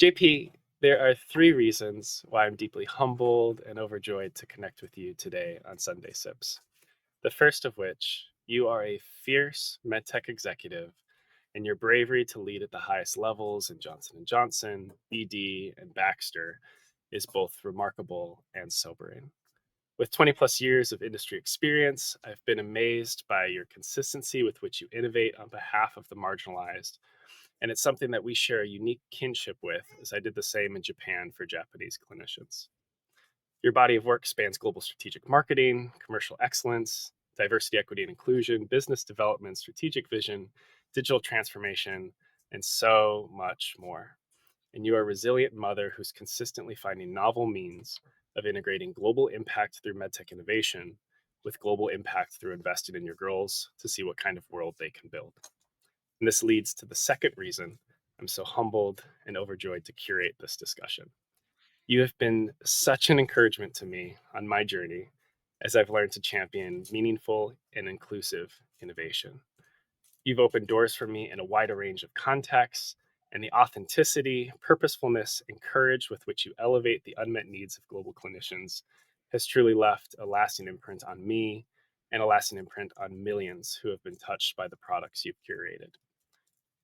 JP, there are three reasons why I'm deeply humbled and overjoyed to connect with you today on Sunday Sips. The first of which, you are a fierce MedTech executive, and your bravery to lead at the highest levels in Johnson & Johnson, BD, and Baxter is both remarkable and sobering. With 20 plus years of industry experience, I've been amazed by your consistency with which you innovate on behalf of the marginalized, and it's something that we share a unique kinship with, as I did the same in Japan for Japanese clinicians. Your body of work spans global strategic marketing, commercial excellence, diversity, equity, and inclusion, business development, strategic vision, digital transformation, and so much more. And you are a resilient mother who's consistently finding novel means of integrating global impact through medtech innovation with global impact through investing in your girls to see what kind of world they can build. And this leads to the second reason I'm so humbled and overjoyed to curate this discussion. You have been such an encouragement to me on my journey as I've learned to champion meaningful and inclusive innovation. You've opened doors for me in a wider range of contexts, and the authenticity, purposefulness, and courage with which you elevate the unmet needs of global clinicians has truly left a lasting imprint on me and a lasting imprint on millions who have been touched by the products you've curated.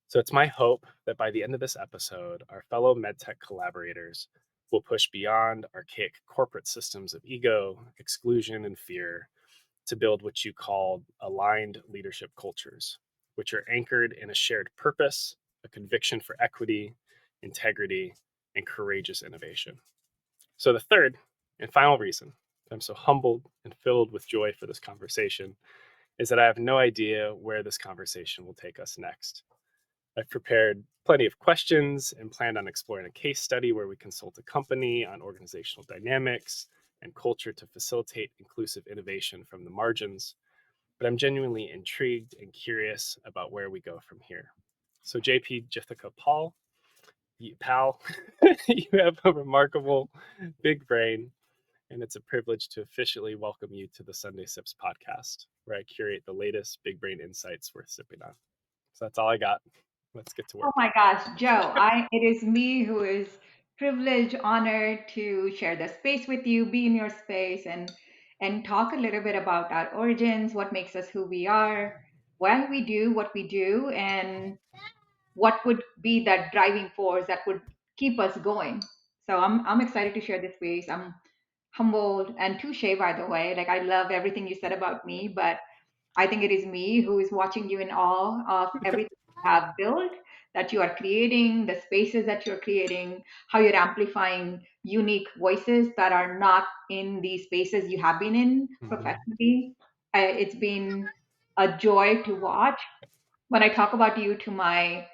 So it's my hope that by the end of this episode, our fellow MedTech collaborators will push beyond archaic corporate systems of ego, exclusion, and fear to build what you called aligned leadership cultures, which are anchored in a shared purpose, a conviction for equity, integrity, and courageous innovation. So the third and final reason I'm so humbled and filled with joy for this conversation is that I have no idea where this conversation will take us next. I've prepared plenty of questions and planned on exploring a case study where we consult a company on organizational dynamics and culture to facilitate inclusive innovation from the margins. But I'm genuinely intrigued and curious about where we go from here. So, JP, Juthika, pal, you have a remarkable big brain, and it's a privilege to officially welcome you to the Sunday Sips podcast, where I curate the latest big brain insights worth sipping on. So that's all I got. Let's get to Oh work. my gosh, Joe, it is me who is privileged, honored to share the space with you, be in your space and talk a little bit about our origins, what makes us who we are, why we do what we do, and what would be that driving force that would keep us going. So I'm excited to share this space. I'm humbled and touche, by the way. Like I love everything you said about me, but I think it is me who is watching you in awe of everything you have built, that you are creating, the spaces that you're creating, how you're amplifying unique voices that are not in the spaces you have been in Mhm. professionally. It's been a joy to watch. When I talk about you to my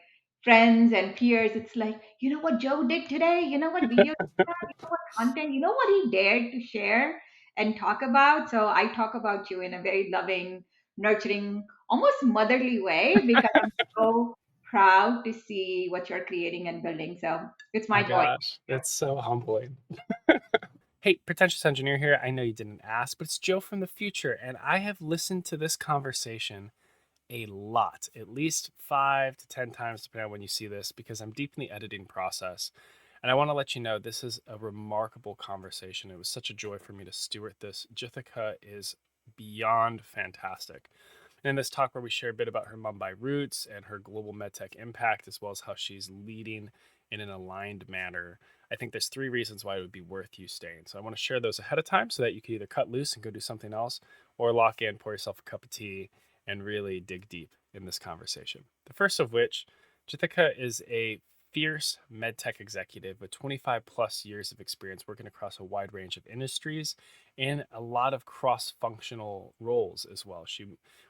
friends and peers, it's like, you know what Joe did today? You know what video? You know what content? You know what he dared to share and talk about? So I talk about you in a very loving, nurturing, almost motherly way because I'm so proud to see what you're creating and building. So it's my My joy. gosh, it's so humbling. Hey, pretentious engineer here. I know you didn't ask, but it's Joe from the future, and I have listened to this conversation a lot, at least 5 to 10 times, depending on when you see this, because I'm deep in the editing process. And I want to let you know this is a remarkable conversation. It was such a joy for me to steward this. Jithika is beyond fantastic. And in this talk, where we share a bit about her Mumbai roots and her global medtech impact, as well as how she's leading in an aligned manner, I think there's three reasons why it would be worth you staying. So I want to share those ahead of time so that you can either cut loose and go do something else, or lock in, pour yourself a cup of tea, and really dig deep in this conversation. The first of which, Jithika is a fierce medtech executive with 25 plus years of experience working across a wide range of industries and a lot of cross functional roles as well. She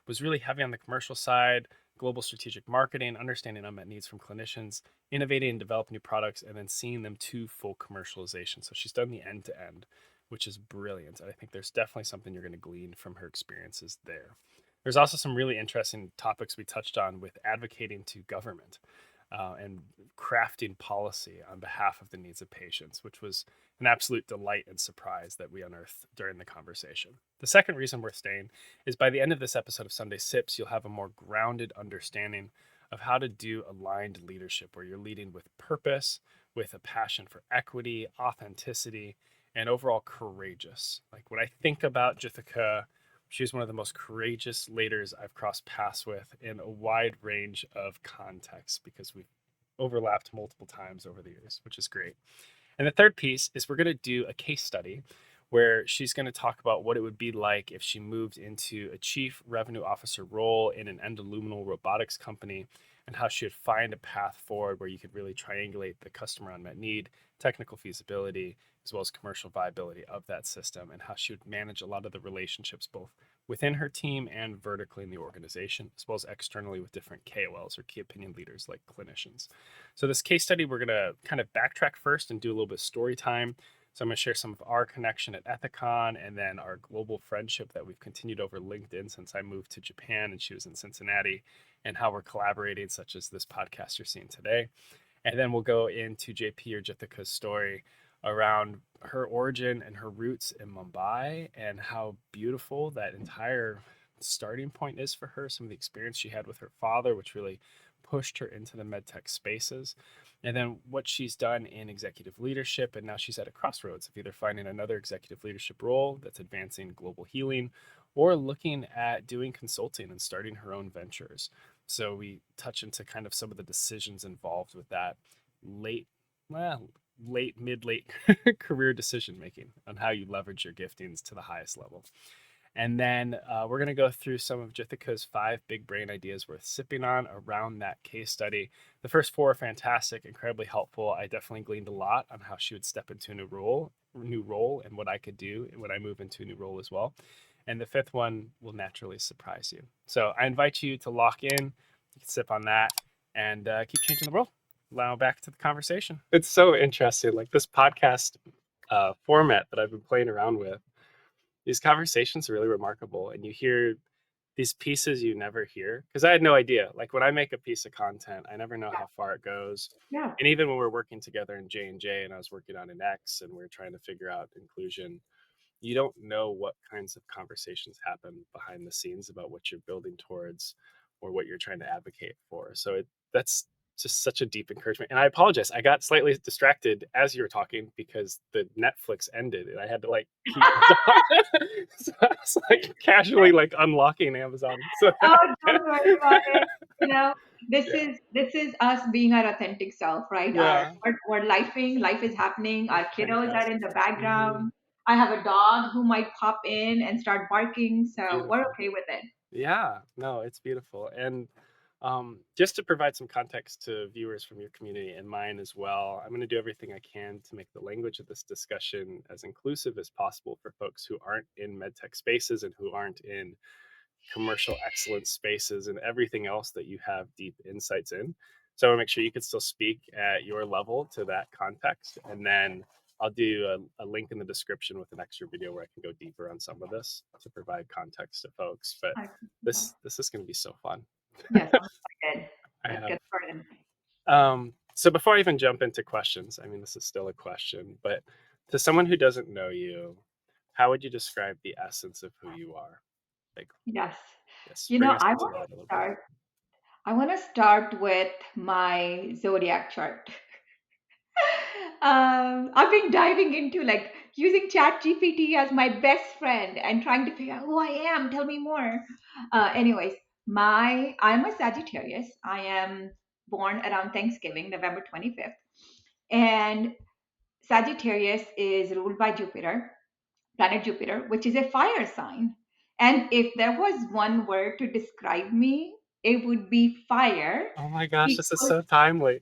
was really heavy on the commercial side, global strategic marketing, understanding unmet needs from clinicians, innovating and developing new products, and then seeing them to full commercialization. So she's done the end to end, which is brilliant. I think there's definitely something you're going to glean from her experiences there. There's also some really interesting topics we touched on with advocating to government and crafting policy on behalf of the needs of patients, which was an absolute delight and surprise that we unearthed during the conversation. The second reason we're staying is by the end of this episode of Sunday Sips, you'll have a more grounded understanding of how to do aligned leadership where you're leading with purpose, with a passion for equity, authenticity, and overall courageous. Like when I think about Juthika, she's one of the most courageous leaders I've crossed paths with in a wide range of contexts because we've overlapped multiple times over the years, which is great. And the third piece is we're going to do a case study where she's going to talk about what it would be like if she moved into a chief revenue officer role in an endoluminal robotics company and how she would find a path forward where you could really triangulate the customer unmet need, technical feasibility, as well as commercial viability of that system, and how she would manage a lot of the relationships both within her team and vertically in the organization, as well as externally with different KOLs or key opinion leaders like clinicians. So this case study, we're going to kind of backtrack first and do a little bit of story time. So I'm going to share some of our connection at Ethicon and then our global friendship that we've continued over LinkedIn since I moved to Japan and she was in Cincinnati, and how we're collaborating, such as this podcast you're seeing today. And then we'll go into JP or Juthika's story around her origin and her roots in Mumbai and how beautiful that entire starting point is for her. Some of the experience she had with her father, which really pushed her into the medtech spaces. And then what she's done in executive leadership. And now she's at a crossroads of either finding another executive leadership role that's advancing global healing or looking at doing consulting and starting her own ventures. So we touch into kind of some of the decisions involved with that late, well, late career decision making on how you leverage your giftings to the highest level. And then we're going to go through some of Juthika's 5 big brain ideas worth sipping on around that case study. The first 4 are fantastic, incredibly helpful. I definitely gleaned a lot on how she would step into a new role, and what I could do when I move into a new role as well. And the 5th one will naturally surprise you. So I invite you to lock in, you can sip on that, and keep changing the world. Now back to the conversation. It's so interesting, like this podcast format that I've been playing around with. These conversations are really remarkable, and you hear these pieces you never hear because I had no idea. Like when I make a piece of content, I never know how far it goes. Yeah. And even when we're working together in J&J and I was working on an X and we're trying to figure out inclusion, you don't know what kinds of conversations happen behind the scenes about what you're building towards or what you're trying to advocate for. So that's just such a deep encouragement. And I apologize. I got slightly distracted as you were talking because the Netflix ended and I had to like keep so I was like casually like unlocking Amazon. So Oh, that don't worry about it. You know, this yeah. is this is us being our authentic self, right? Yeah. We're lifing, life is happening. Our It's kiddos are in fantastic. the Mhm. background. I have a dog who might pop in and start barking, so we're Beautiful. okay with it. Yeah, no, it's beautiful. And just to provide some context to viewers from your community and mine as well, I'm going to do everything I can to make the language of this discussion as inclusive as possible for folks who aren't in medtech spaces and who aren't in commercial excellence spaces and everything else that you have deep insights in. So I want to make sure you can still speak at your level to that context. And then I'll do a link in the description with an extra video where I can go deeper on some of this to provide context to folks. But I- this is going to be so fun. Yes, I'm excited. I Let's have. get started. So before I even jump into questions, I mean, this is still a question, but to someone who doesn't know you, how would you describe the essence of who you are? Like, Yes. yes, You bring know, us into that a little bit. I want to start with my zodiac chart. I've been diving into like using Chat GPT as my best friend and trying to figure out who I am. Tell me more. Anyways, I'm a Sagittarius. I am born around Thanksgiving, November 25th, and Sagittarius is ruled by Jupiter, planet Jupiter, which is a fire sign. And if there was one word to describe me, it would be fire Oh my gosh, this is equals so timely.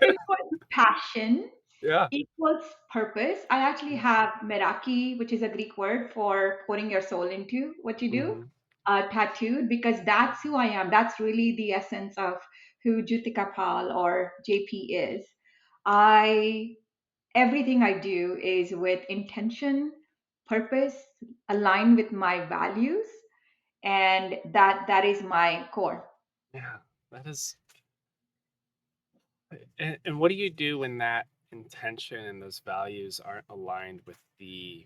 equals passion Yeah. equals purpose. I actually have meraki, which is a Greek word for pouring your soul into what you do, Mhm. tattooed because that's who I am. That's really the essence of who Juthika Pal or JP is. I Everything I do is with intention, purpose, aligned with my values, and that is my core. Yeah, that is. And what do you do when that intention and those values aren't aligned with the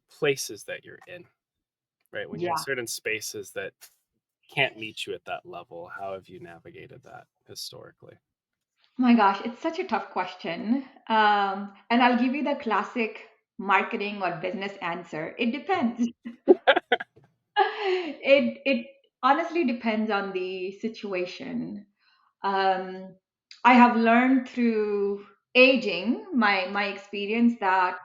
places that you're in, right? When you're in Yeah. certain spaces that can't meet you at that level, how have you navigated that historically? My gosh, it's such a tough question. And I'll give you the classic marketing or business answer. It depends. It honestly depends on the situation. Um, I have learned through aging, my experience, that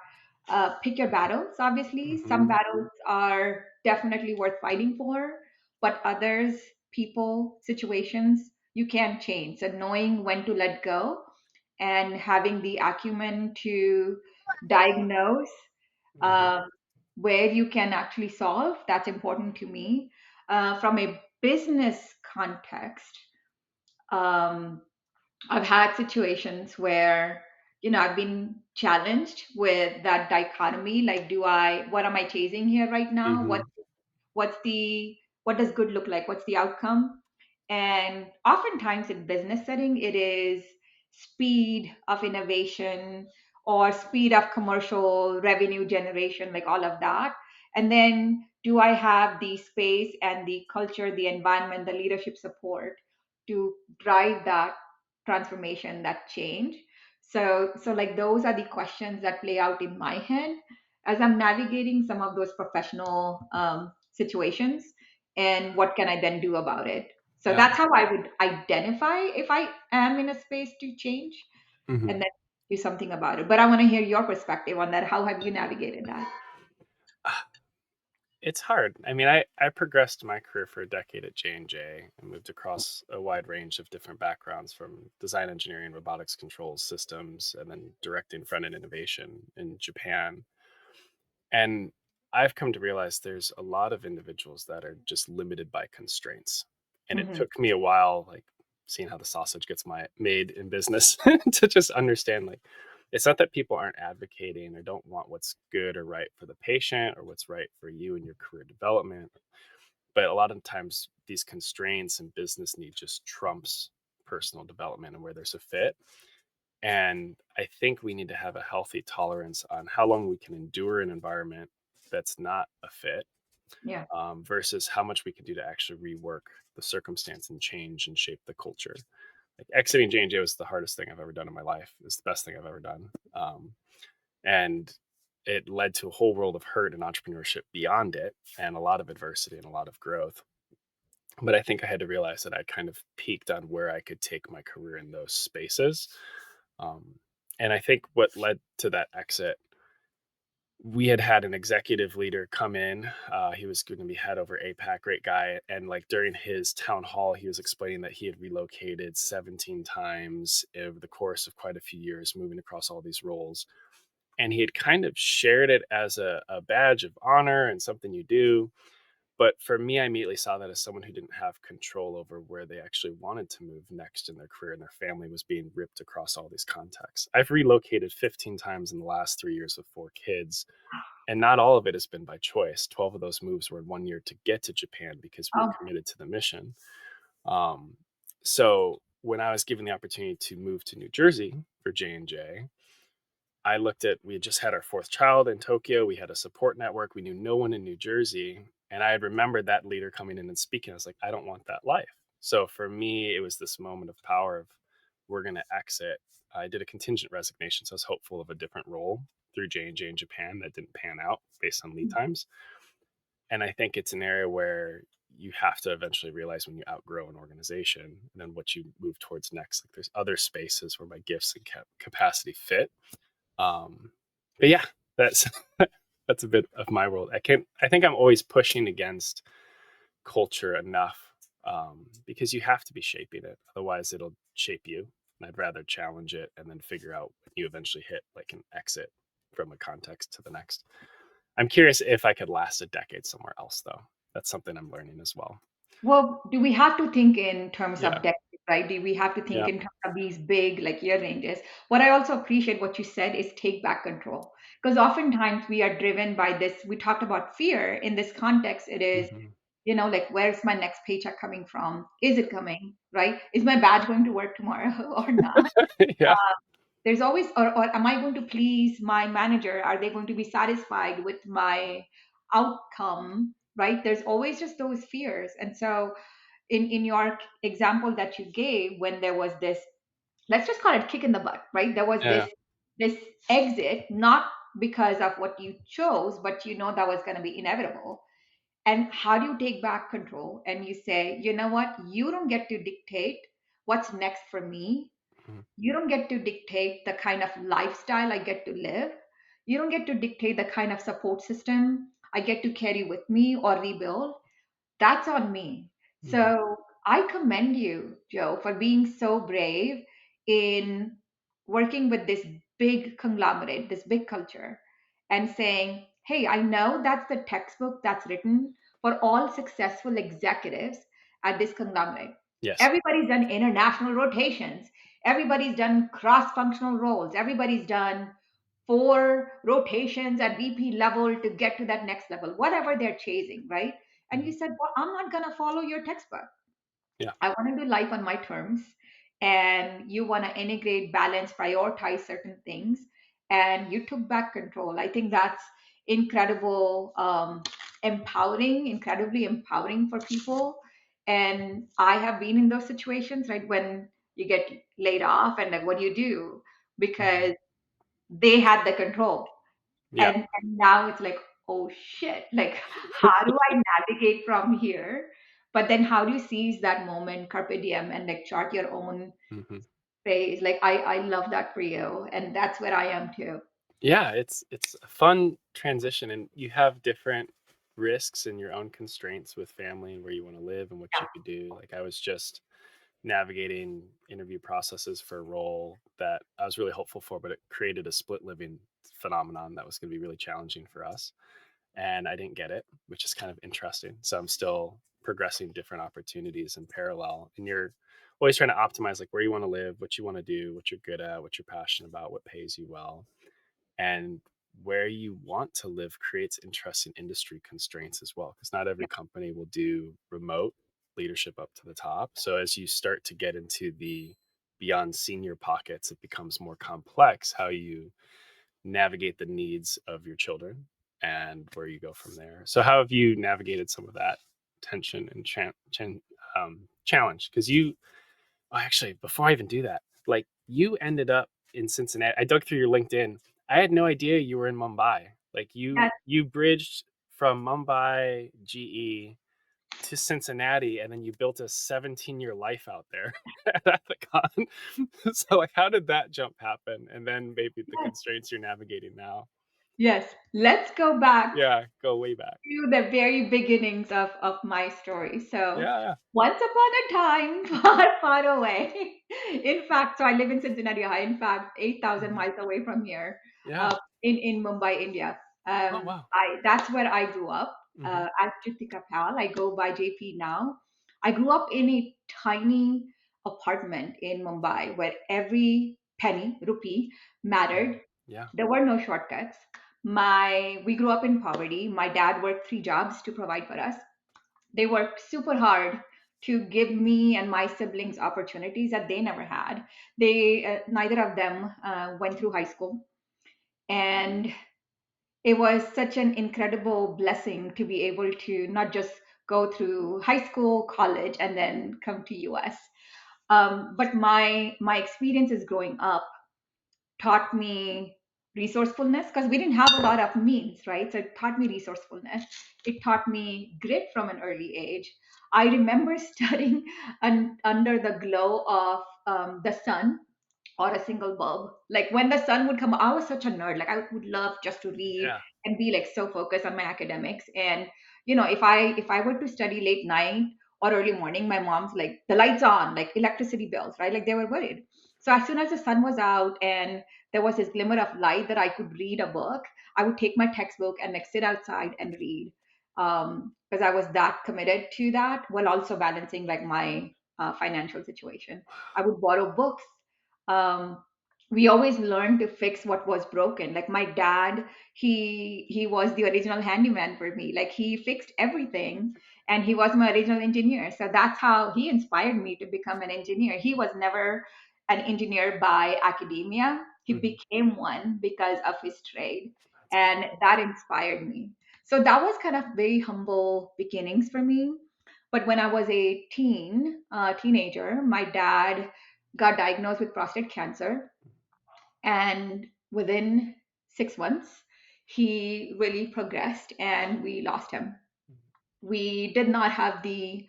pick your battles. Obviously, some Hmm. battles are definitely worth fighting for, but others, people, situations, you can't change. So knowing when to let go and having the acumen to diagnose Hmm. um, where you can actually solve, that's important to me. From a business context, um, I've had situations where, I've been challenged with that dichotomy. Like, what am I chasing here right now? Hmm. What's the, what does good look like? What's the outcome? And oftentimes in business setting, it is speed of innovation or speed of commercial revenue generation, like all of that. And then do I have the space and the culture, the environment, the leadership support to drive that transformation, that change? So like those are the questions that play out in my head as I'm navigating some of those professional situations, and what can I then do about it? So Yeah. that's how I would identify if I am in a space to change Hmm. and then do something about it. But I want to hear your perspective on that. How have you navigated that? It's hard. I mean, I progressed my career for a decade at J&J and moved across a wide range of different backgrounds from design engineering, robotics controls systems, and then directing front end innovation in Japan. And I've come to realize there's a lot of individuals that are just limited by constraints. And it Hmm. took me a while, like seeing how the sausage gets made in business, to just understand like it's not that people aren't advocating or don't want what's good or right for the patient or what's right for you and your career development, but a lot of times these constraints and business need just trumps personal development and where there's a fit. And I think we need to have a healthy tolerance on how long we can endure an environment that's not a fit, Yeah. versus how much we can do to actually rework the circumstance and change and shape the culture. Like exiting J&J was the hardest thing I've ever done in my life. It's the best thing I've ever done. And it led to a whole world of hurt and entrepreneurship beyond it, and a lot of adversity and a lot of growth. But I think I had to realize that I kind of peaked on where I could take my career in those spaces. Um, and I think what led to that exit, we had an executive leader come in. He was going to be head over APAC, great guy. And like during his town hall, he was explaining that he had relocated 17 times over the course of quite a few years, moving across all these roles. And he had kind of shared it as a badge of honor and something you do. But for me, I immediately saw that as someone who didn't have control over where they actually wanted to move next in their career, and their family was being ripped across all these contexts. I've relocated 15 times in the last 3 years with 4 kids, and not all of it has been by choice. 12 of those moves were in 1 year to get to Japan because we were Oh, committed to the mission. Um, so when I was given the opportunity to move to New Jersey for J&J, I looked at, we had just had our fourth child in Tokyo. We had a support network. We knew no one in New Jersey. And I had remembered that leader coming in and speaking. I was like, I don't want that life. So for me, it was this moment of power of we're going to exit. I did a contingent resignation. So I was hopeful of a different role through J&J in Japan that didn't pan out based on lead times. And I think it's an area where you have to eventually realize when you outgrow an organization and then what you move towards next. Like there's other spaces where my gifts and capacity fit, but yeah, that's that's a bit of my world. I think I'm always pushing against culture enough, because you have to be shaping it. Otherwise, it'll shape you. And I'd rather challenge it and then figure out when you eventually hit like an exit from a context to the next. I'm curious if I could last a decade somewhere else, though. That's something I'm learning as well. well, do we have to think in terms of Yeah. depth, right? Do we have to think Yeah. in terms of these big, like, year ranges? What I also appreciate what you said is take back control. Because oftentimes we are driven by this. We talked about fear. In this context, it is, Hmm. like, where's my next paycheck coming from? Is it coming, right? Is my badge going to work tomorrow or not? Yeah. There's always, or am I going to please my manager? Are they going to be satisfied with my outcome, right? There's always just those fears. And so in your example that you gave, when there was this let's just call it kick in the butt, right? There was Yeah. this exit, not because of what you chose, but that was going to be inevitable. And how do you take back control and you say, you know what, you don't get to dictate what's next for me. Mhm. You don't get to dictate the kind of lifestyle I get to live. You don't get to dictate the kind of support system I get to carry with me or rebuild. That's on me. Mhm. So I commend you, Joe, for being so brave in working with this big conglomerate, this big culture, and saying, hey, I know that's the textbook that's written for all successful executives at this conglomerate. Yes. Everybody's done international rotations, everybody's done cross functional roles, everybody's done 4 rotations at VP level to get to that next level, whatever they're chasing, right? And you Mhm. said, well, I'm not going to follow your textbook. Yeah. I want to do life on my terms. And you want to integrate, balance, prioritize certain things. And you took back control. I think that's incredible, empowering, incredibly empowering for people. And I have been in those situations, right? When you get laid off and like, what do you do? Mhm. Because they had the control. Yeah. And now it's like, oh shit, like how do I navigate from here? But then how do you seize that moment, carpe diem, and like chart your own Mhm. pace? Like I love that for you, and that's where I am too. Yeah, it's a fun transition, and you have different risks and your own constraints with family and where you wanna live and what Yeah, you could do. Like, I was just navigating interview processes for a role that I was really hopeful for, but it created a split living phenomenon that was gonna be really challenging for us, and I didn't get it, which is kind of interesting. So I'm still progressing different opportunities in parallel, and you're always trying to optimize, like, where you wanna live, what you wanna do, what you're good at, what you're passionate about, what pays you well. And where you want to live creates interesting industry constraints as well, because not every company will do remote leadership up to the top. So as you start to get into the beyond senior pockets, it becomes more complex how you navigate the needs of your children and where you go from there. So how have you navigated some of that tension and challenge? Because you, oh, actually, before I even do that, like, you ended up in Cincinnati. I dug through your LinkedIn. I had no idea you were in Mumbai. Like, yes, you bridged from Mumbai GE to Cincinnati, and then you built a 17-year life out there at Ethicon. So, like, how did that jump happen? And then maybe the yes, constraints you're navigating now. yes. Let's go back Yeah, go way back. to the very beginnings of my story. So, Yeah, yeah. once upon a time, far, far away. In fact, so I live in Cincinnati, Ohio. In fact, 8,000 Mhm. miles away from here, Yeah. in Mumbai, India. Oh, wow. That's where I grew up. Mhm. As Juthika Pal, I go by JP now. I grew up in a tiny apartment in Mumbai where every penny, rupee, Mhm. mattered. Yeah. There were no shortcuts. We grew up in poverty. My dad worked 3 jobs to provide for us. They worked super hard to give me and my siblings opportunities that they never had. They neither of them went through high school, and it was such an incredible blessing to be able to not just go through high school, college, and then come to US. But my experiences growing up taught me resourcefulness because we didn't have a lot of means, right? So it taught me resourcefulness. It taught me grit from an early age. I remember studying under the glow of the sun or a single bulb. Like when the sun would come, I was such a nerd. Like I would love just to read Yeah. and be like so focused on my academics. And if I were to study late night or early morning, my mom's like, the lights on, like electricity bills, right? Like they were worried. So as soon as the sun was out and there was this glimmer of light that I could read a book, I would take my textbook and like sit outside and read. Because I was that committed to that while also balancing like my financial situation. I would borrow books. Um, we always learned to fix what was broken. Like my dad, he was the original handyman for me. Like he fixed everything, and he was my original engineer. So that's how he inspired me to become an engineer. He was never an engineer by academia. He Mhm. became one because of his trade, That's and beautiful. that inspired me. So that was kind of very humble beginnings for me. But when I was a teenager, my dad got diagnosed with prostate cancer, and within 6 months, he really progressed and we lost him. We did not have the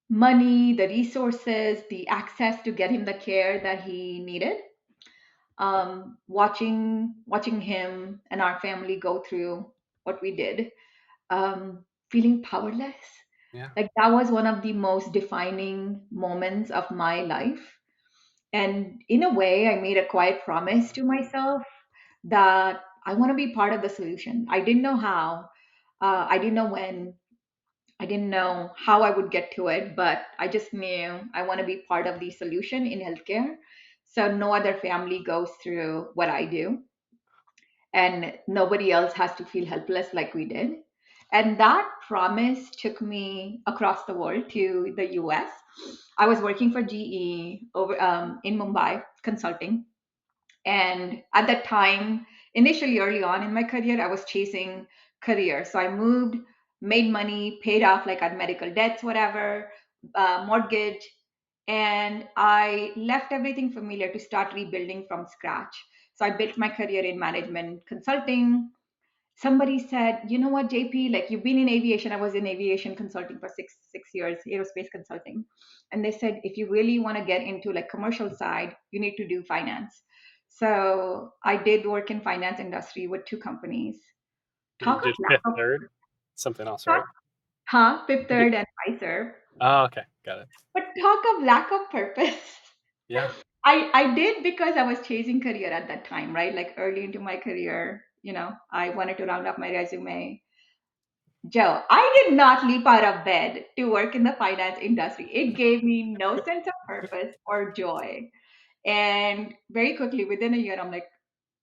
money, the resources, the access to get him the care that he needed. Watching him and our family go through what we did, feeling powerless. Yeah. Like that was one of the most defining moments of my life. And in a way, I made a quiet promise to myself that I want to be part of the solution. I didn't know how, I didn't know when, I didn't know how I would get to it, but I just knew I want to be part of the solution in healthcare. So no other family goes through what I do, and nobody else has to feel helpless like we did. And that promise took me across the world to the US. I was working for GE over in Mumbai consulting, and at that time, initially early on in my career, I was chasing career. So I moved, made money, paid off like our medical debts, whatever, mortgage, and I left everything familiar to start rebuilding from scratch. So I built my career in management consulting. Somebody said, you know what, JP, like you've been in aviation. I was in aviation consulting for six years, aerospace consulting. And they said, if you really want to get into like commercial side, you need to do finance. So I did work in finance industry with two companies. You Talk of did lack fifth, of third, something else, talk, right? huh? Fifth, You did. third, and Pfizer. Oh, okay, got it. But talk of lack of purpose. Yeah. I did because I was chasing career at that time, right? Like early into my career, I wanted to round up my resume. Joe, I did not leap out of bed to work in the finance industry. It gave me no sense of purpose or joy. And very quickly, within a year, I'm like,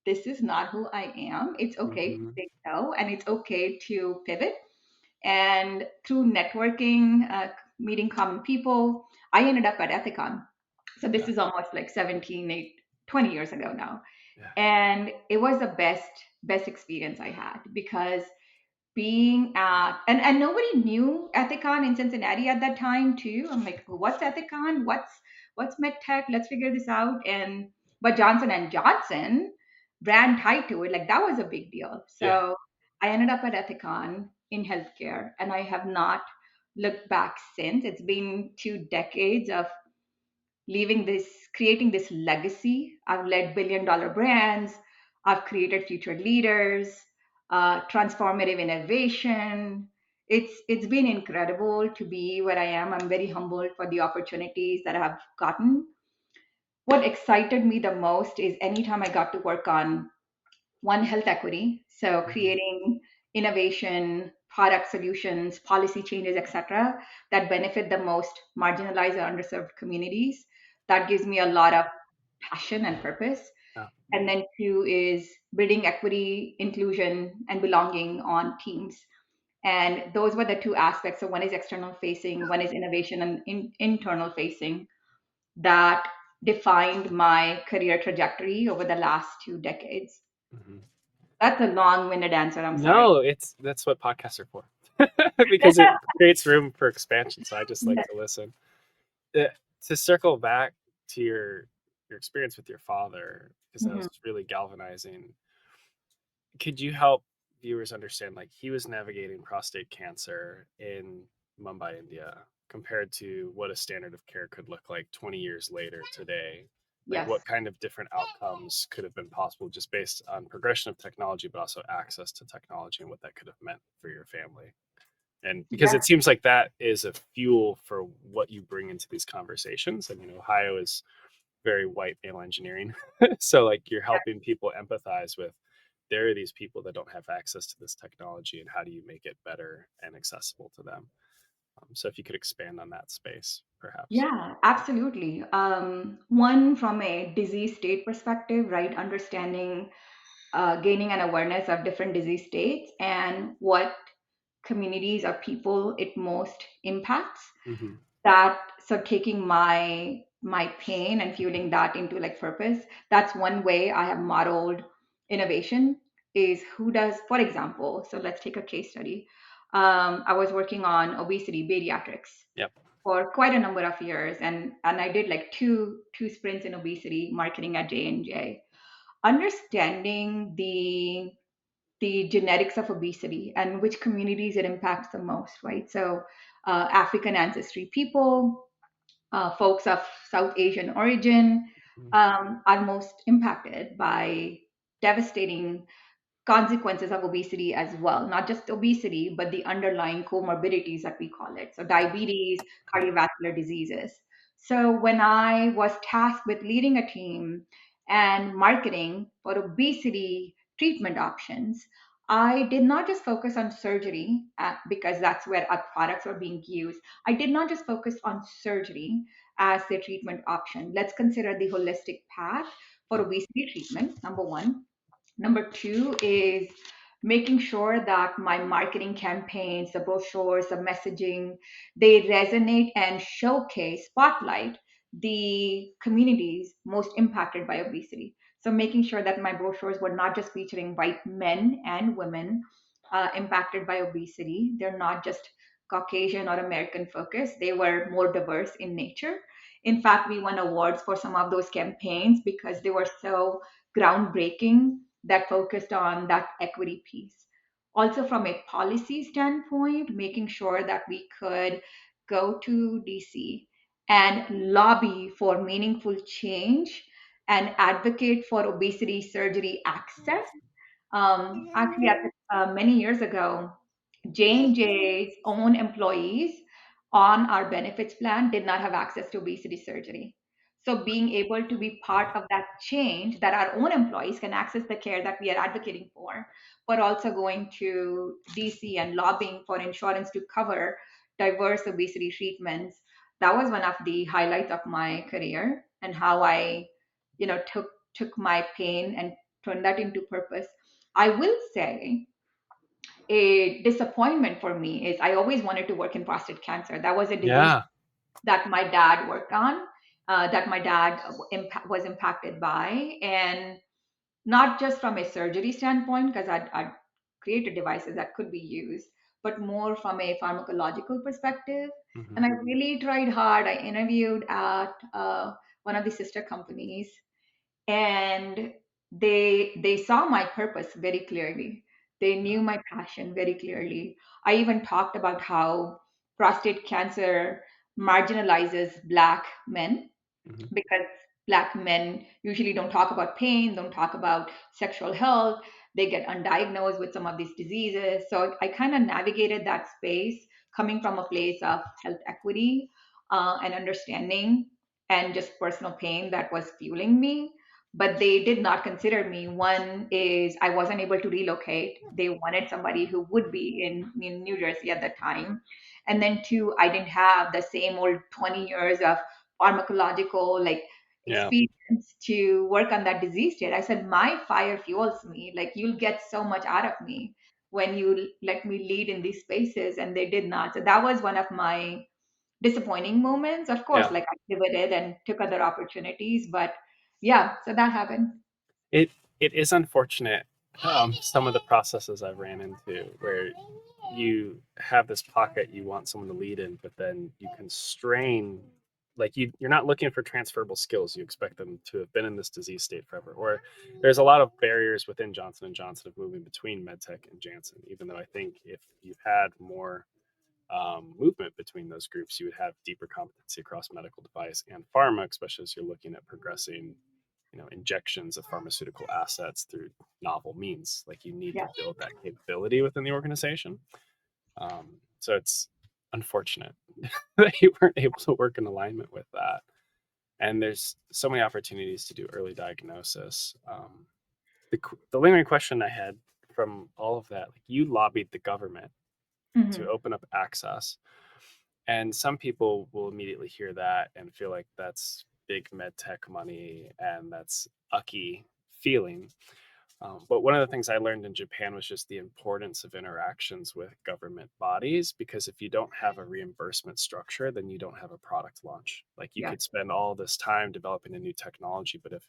this is not who I am. It's okay to Hmm. say no, and it's okay to pivot. And through networking, meeting common people, I ended up at Ethicon. So this Yeah. is almost like 17, 8, 20 years ago now. Yeah. And it was the best experience I had because being at and nobody knew Ethicon in Cincinnati at that time too. I'm like, what's Ethicon? What's MedTech? Let's figure this out. And but Johnson and Johnson brand tied to it, like that was a big deal. Yeah. So I ended up at Ethicon in healthcare, and I have not looked back since. It's been 2 decades of creating this legacy. I've led billion-dollar brands. I've created future leaders, transformative innovation. It's been incredible to be where I am. I'm very humbled for the opportunities that I've gotten. What excited me the most is anytime I got to work on one, health equity, so Hmm. creating innovation, product solutions, policy changes, etc., that benefit the most marginalized or underserved communities. That gives me a lot of passion and purpose. Yeah. And then two is building equity, inclusion, and belonging on teams. And those were the two aspects. So one is external facing, one is innovation and internal facing, that defined my career trajectory over the last 2 decades. Hmm. That's a long-winded answer. I'm sorry. No, that's what podcasts are for, because it creates room for expansion. So I just like Yes. to listen. Uh, to circle back to your experience with your father, because that was Mhm. really galvanizing. Could you help viewers understand, like, he was navigating prostate cancer in Mumbai, India, compared to what a standard of care could look like 20 years later today? Like, Yes. what kind of different outcomes could have been possible just based on progression of technology, but also access to technology and what that could have meant for your family? And because Yes. it seems like that is a fuel for what you bring into these conversations. I mean, Ohio is very white male engineering. So like you're helping people empathize with, there are these people that don't have access to this technology, and how do you make it better and accessible to them? So if you could expand on that space, perhaps. Yeah, absolutely. One, from a disease state perspective, right? Understanding, gaining an awareness of different disease states and what communities or people it most impacts. Hmm. That, so taking my pain and fueling that into like purpose. That's one way I have modeled innovation, is who does, for example, so let's take a case study. I was working on obesity pediatrics. Yep. for quite a number of years, and I did like two sprints in obesity marketing at J&J. Understanding the genetics of obesity and which communities it impacts the most, right? So, African ancestry people, folks of South Asian origin, Mhm. are most impacted by devastating consequences of obesity as well. Not just obesity, but the underlying comorbidities that we call it. So, diabetes, cardiovascular diseases. So, when I was tasked with leading a team and marketing for obesity treatment options, I did not just focus on surgery because that's where our products are being used. I did not just focus on surgery as the treatment option. Let's consider the holistic path for Yeah. obesity treatment, number one. Number two is making sure that my marketing campaigns, the brochures, the messaging, they resonate and showcase, spotlight the communities most impacted by obesity. So making sure that my brochures were not just featuring white men and women impacted by obesity. They're not just Caucasian or American focused. They were more diverse in nature. In fact, we won awards for some of those campaigns because they were so groundbreaking that focused on that equity piece. Also, from a policy standpoint, making sure that we could go to DC and lobby for meaningful change and advocate for obesity surgery access. Actually, many years ago, J&J's own employees on our benefits plan did not have access to obesity surgery. So being able to be part of that change that our own employees can access the care that we are advocating for, but also going to DC and lobbying for insurance to cover diverse obesity treatments. That was one of the highlights of my career and how I, took my pain and turned that into purpose. I will say a disappointment for me is I always wanted to work in prostate cancer. That was a disease Yeah. that my dad worked on, that my dad was impacted by, and not just from a surgery standpoint, because I'd created devices that could be used, but more from a pharmacological perspective. And Hmm. I really tried hard. I interviewed at one of the sister companies, and they saw my purpose very clearly. They knew my passion very clearly. I even talked about how prostate cancer marginalizes black men Hmm. because black men usually don't talk about pain, don't talk about sexual health. They get undiagnosed with some of these diseases. So I kind of navigated that space coming from a place of health equity and understanding and just personal pain that was fueling me. But they did not consider me. One is I wasn't able to relocate. They wanted somebody who would be in New Jersey at the time. And then two, I didn't have the same old 20 years of pharmacological like Yeah. experience to work on that disease state. I said, my fire fuels me. Like you'll get so much out of me when you let me lead in these spaces. And they did not. So that was one of my disappointing moments. Of course, Yeah. like I pivoted and took other opportunities, but yeah, so that happened. It it is unfortunate, some of the processes I've ran into where you have this pocket you want someone to lead in, but then you constrain, like you're not looking for transferable skills. You expect them to have been in this disease state forever. Or there's a lot of barriers within Johnson and Johnson of moving between MedTech and Janssen. Even though I think if you had more movement between those groups, you would have deeper competency across medical device and pharma, especially as you're looking at progressing, injections of pharmaceutical assets through novel means. Like you need to Yeah. build that capability within the organization. So it's unfortunate that you weren't able to work in alignment with that. And there's so many opportunities to do early diagnosis. The lingering question I had from all of that, like you lobbied the government to Hmm. open up access. And some people will immediately hear that and feel like that's big med tech money and that's ucky feeling. But one of the things I learned in Japan was just the importance of interactions with government bodies, because if you don't have a reimbursement structure, then you don't have a product launch. Like you Yeah. could spend all this time developing a new technology, but if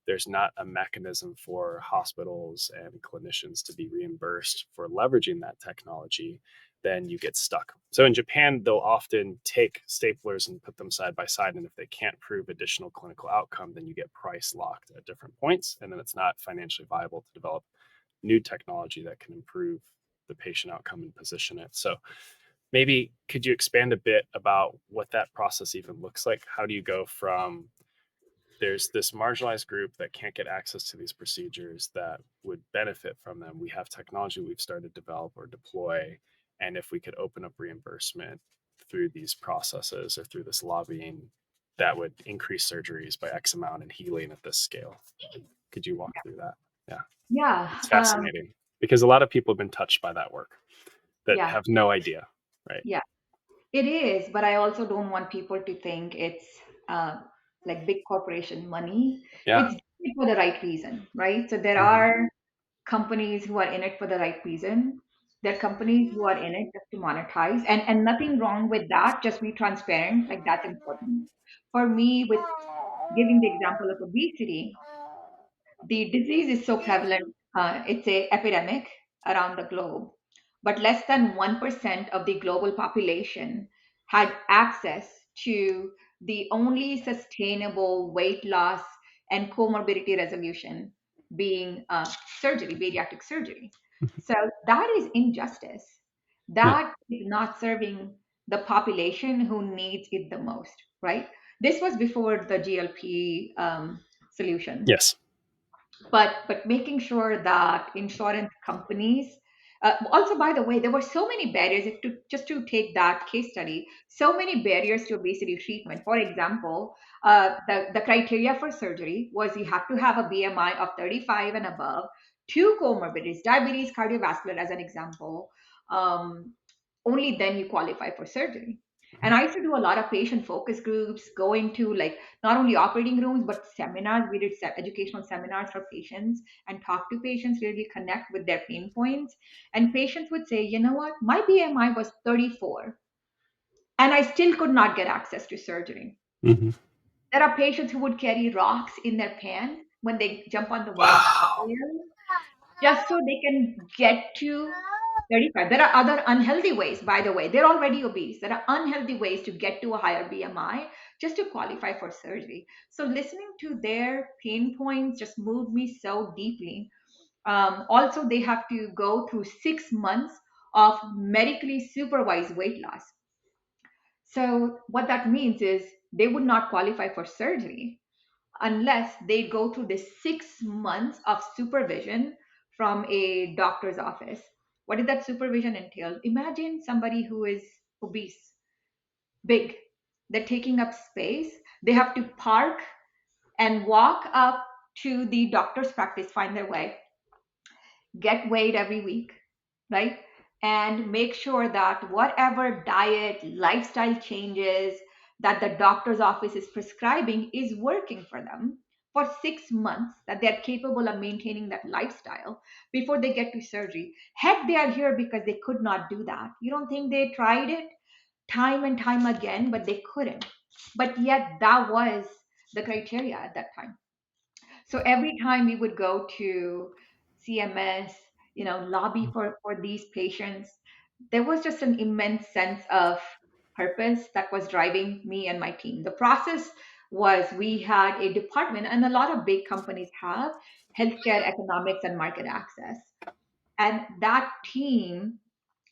there's not a mechanism for hospitals and clinicians to be reimbursed for leveraging that technology, then you get stuck. So in Japan, they'll often take staplers and put them side by side. And if they can't prove additional clinical outcome, then you get price locked at different points. And then it's not financially viable to develop new technology that can improve the patient outcome and position it. So maybe could you expand a bit about what that process even looks like? How do you go from there's this marginalized group that can't get access to these procedures that would benefit from them. We have technology we've started to develop or deploy. And if we could open up reimbursement through these processes or through this lobbying, that would increase surgeries by X amount and healing at this scale. Could you walk through that? Yeah, Yeah, it's fascinating because a lot of people have been touched by that work that yeah, have no idea, right? yeah. It is, but I also don't want people to think it's uh, like big corporation money. Yeah. It's doing it for the right reason, right? So there Hmm. are companies who are in it for the right reason. There are companies who are in it just to monetize, and nothing wrong with that. Just be transparent, like that's important. For me, with giving the example of obesity, the disease is so prevalent, it's a epidemic around the globe, but less than 1% of the global population had access to the only sustainable weight loss and comorbidity resolution being surgery, bariatric surgery. So that is injustice. Yeah. That is not serving the population who needs it the most, right? This was before the GLP solution, Yes. but making sure that insurance companies, also, by the way, there were so many barriers. If to just to take that case study, so many barriers to obesity treatment. For example, the criteria for surgery was you have to have a BMI of 35 and above, two comorbidities, diabetes, cardiovascular, as an example. um, Only then you qualify for surgery. And I used to do a lot of patient focus groups, going to like not only operating rooms but seminars. We did educational seminars for patients and talk to patients, really connect with their pain points. And patients would say, you know what, my BMI was 34 and I still could not get access to surgery. Hmm. There are patients who would carry rocks in their pants when they jump on the warm Wow. just so they can get to 35. There are other unhealthy ways, by the way. They're already obese. There are unhealthy ways to get to a higher BMI just to qualify for surgery. So listening to their pain points just moved me so deeply. Also, they have to go through 6 months of medically supervised weight loss. So what that means is they would not qualify for surgery unless they go through the 6 months of supervision from a doctor's office. What did that supervision entail? Imagine somebody who is obese, big, they're taking up space, they have to park and walk up to the doctor's practice, find their way, get weighed every week, right? And make sure that whatever diet, lifestyle changes that the doctor's office is prescribing is working for them for 6 months, that they're capable of maintaining that lifestyle before they get to surgery. Heck, they are here because they could not do that. You don't think they tried it time and time again, but they couldn't. But yet, that was the criteria at that time. So every time we would go to CMS, lobby for these patients, there was just an immense sense of purpose that was driving me and my team. The process was we had a department, and a lot of big companies have healthcare economics and market access. And that team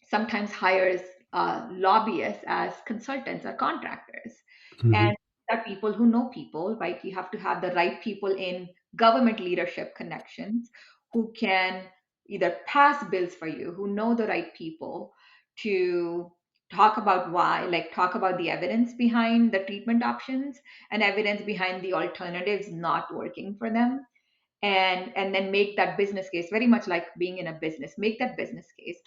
sometimes hires lobbyists as consultants or contractors. Hmm. And that people who know people, right? You have to have the right people in government leadership connections who can either pass bills for you, who know the right people to talk about why, like talk about the evidence behind the treatment options and evidence behind the alternatives not working for them, and then make that business case, very much like being in a business, make that business case,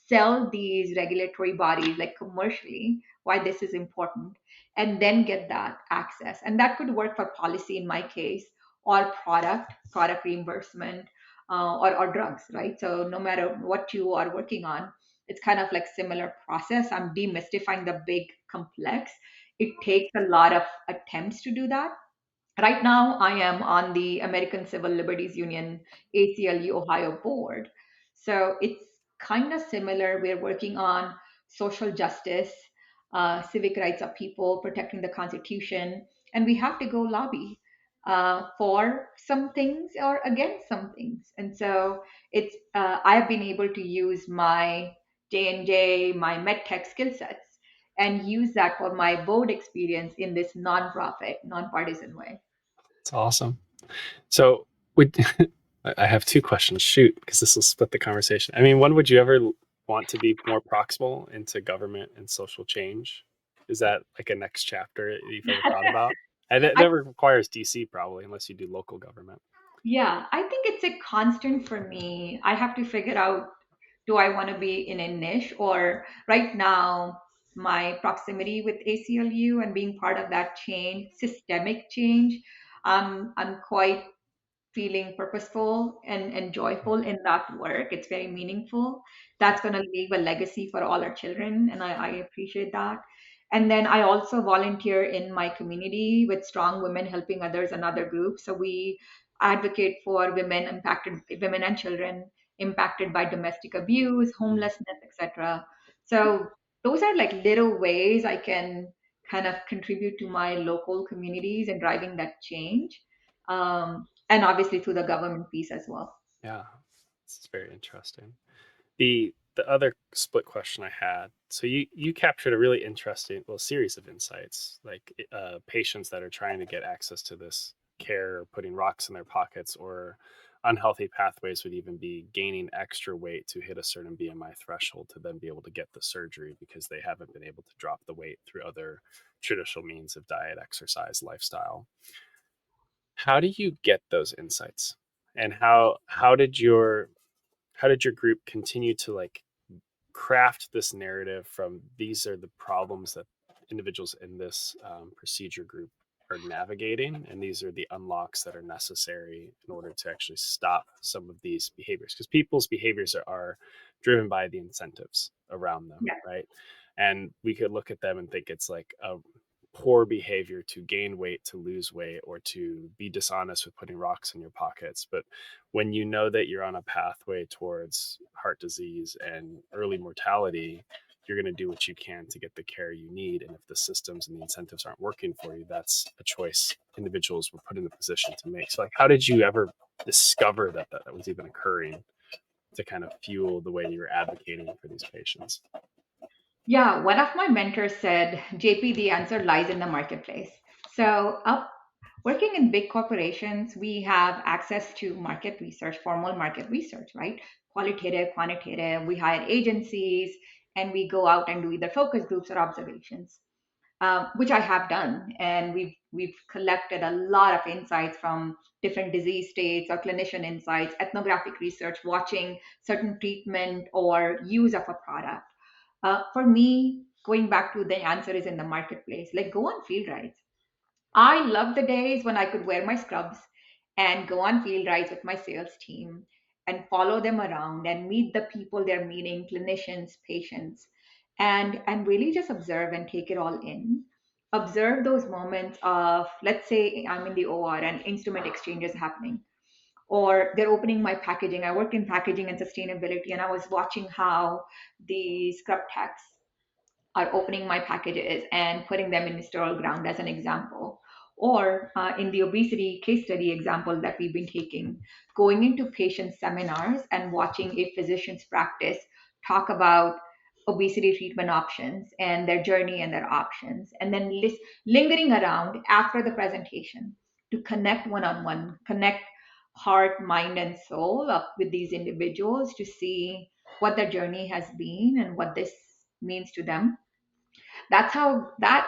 sell these regulatory bodies like commercially why this is important, and then get that access. And that could work for policy in my case, or product reimbursement, or drugs, right? So no matter what you are working on, it's kind of like similar process. I'm demystifying the big complex. It takes a lot of attempts to do that. Right now, I am on the American Civil Liberties Union ACLU Ohio board. So it's kind of similar. We're working on social justice, civic rights of people, protecting the Constitution, and we have to go lobby for some things or against some things. And so it's I've been able to use my J&J, my MedTech skill sets, and use that for my board experience in this nonprofit, nonpartisan way. It's awesome. So, would I have two questions? Shoot, because this will split the conversation. I mean, one, would you ever want to be more proximal into government and social change? Is that like a next chapter that you've ever thought about? And that I, requires DC probably, unless you do local government. yeah, I think it's a constant for me. I have to figure out, do I want to be in a niche, or right now my proximity with ACLU and being part of that change, systemic change, I'm quite feeling purposeful and joyful in that work. It's very meaningful. That's going to leave a legacy for all our children, and I appreciate that. And then I also volunteer in my community with Strong Women Helping Others, another group. So we advocate for women and children impacted by domestic abuse, Mm. homelessness, etc. So those are like little ways I can kind of contribute to my local communities and driving that change. And obviously through the government piece as well. Yeah, it's very interesting. The other split question I had, so you captured a really interesting well series of insights, like patients that are trying to get access to this care, or putting rocks in their pockets, or unhealthy pathways would even be gaining extra weight to hit a certain BMI threshold to then be able to get the surgery because they haven't been able to drop the weight through other traditional means of diet, exercise, lifestyle. How do you get those insights? And how did your group continue to like craft this narrative from these are the problems that individuals in this procedure group are navigating, and these are the unlocks that are necessary in order to actually stop some of these behaviors, because people's behaviors are driven by the incentives around them, Yeah. right? And we could look at them and think it's like a poor behavior to gain weight, to lose weight, or to be dishonest with putting rocks in your pockets. But when you know that you're on a pathway towards heart disease and early mortality, you're going to do what you can to get the care you need. And if the systems and the incentives aren't working for you, that's a choice individuals were put in the position to make. So, like, how did you ever discover that was even occurring to kind of fuel the way you're advocating for these patients? Yeah, one of my mentors said, JP, the answer lies in the marketplace. So, up working in big corporations, we have access to market research, formal market research, right? Qualitative, quantitative. We hire agencies and we go out and do either focus groups or observations, which I have done. And we've collected a lot of insights from different disease states or clinician insights, ethnographic research, watching certain treatment or use of a product. For me, going back to the answer is in the marketplace, like go on field rides. I love the days when I could wear my scrubs and go on field rides with my sales team and follow them around and meet the people they're meeting, clinicians, patients, and really just observe and take it all in. Observe those moments of, let's say I'm in the OR and instrument exchange is happening, or they're opening my packaging. I work in packaging and sustainability, and I was watching how the scrub techs are opening my packages and putting them in sterile ground as an example. Or in the obesity case study example that we've been taking, going into patient seminars and watching a physician's practice talk about obesity treatment options and their journey and their options, and then lingering around after the presentation to connect one on one, connect heart, mind, and soul up with these individuals to see what their journey has been and what this means to them. That's how that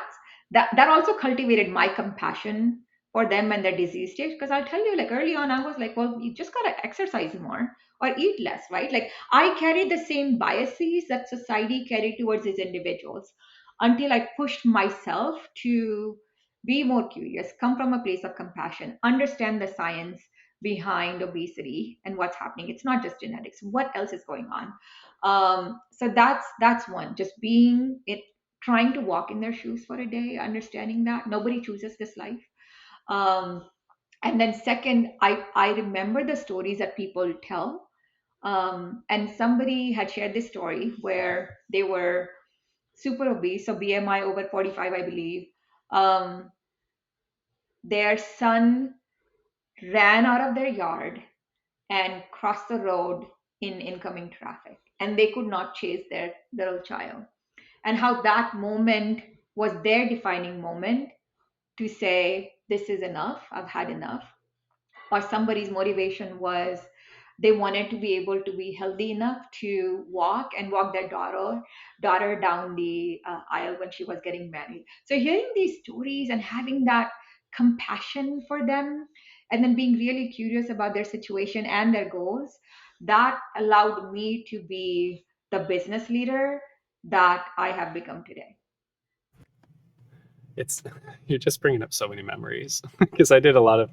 also cultivated my compassion for them and their disease state, because I'll tell you, like early on I was like, well, you just got to exercise more or eat less, right? Like I carried the same biases that society carried towards these individuals until I pushed myself to be more curious, come from a place of compassion, understand the science behind obesity and what's happening. It's not just genetics, what else is going on. So that's one, just being it, trying to walk in their shoes for a day, understanding that nobody chooses this life. Um, and then second, I remember the stories that people tell. And somebody had shared this story where they were super obese, so BMI over 45, I believe. Um, their son ran out of their yard and crossed the road in incoming traffic, and they could not chase their little child. And how that moment was their defining moment to say, this is enough, I've had enough. Or somebody's motivation was they wanted to be able to be healthy enough to walk and walk their daughter down the aisle when she was getting married. So hearing these stories and having that compassion for them, and then being really curious about their situation and their goals, that allowed me to be the business leader that I have become today. It's you're just bringing up so many memories because I did a lot of.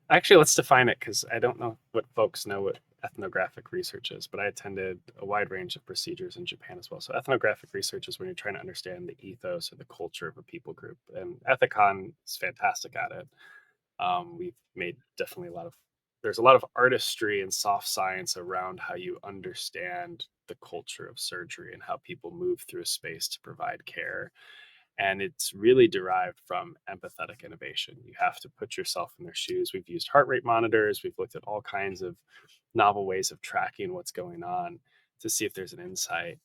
Actually, let's define it because I don't know what folks know what ethnographic research is, but I attended a wide range of procedures in Japan as well. So ethnographic research is when you're trying to understand the ethos or the culture of a people group, and Ethicon is fantastic at it. We've made definitely a lot of. There's a lot of artistry and soft science around how you understand the culture of surgery and how people move through a space to provide care, and it's really derived from empathetic innovation. You have to put yourself in their shoes. We've used heart rate monitors, we've looked at all kinds of novel ways of tracking what's going on to see if there's an insight.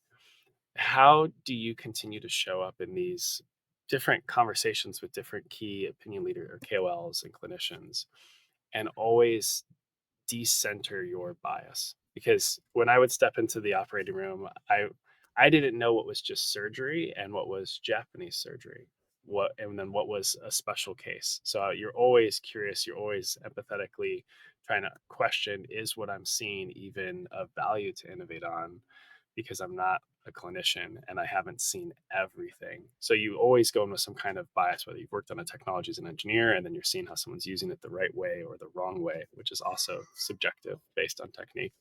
How do you continue to show up in these different conversations with different key opinion leader or KOLs and clinicians and always decenter your bias? Because when I would step into the operating room, I didn't know what was just surgery and what was Japanese surgery, what and then what was a special case. So you're always curious, you're always empathetically trying to question, is what I'm seeing even of value to innovate on, because I'm not a clinician and I haven't seen everything. So you always go in with some kind of bias, whether you've worked on a technology as an engineer and then you're seeing how someone's using it the right way or the wrong way, which is also subjective based on technique.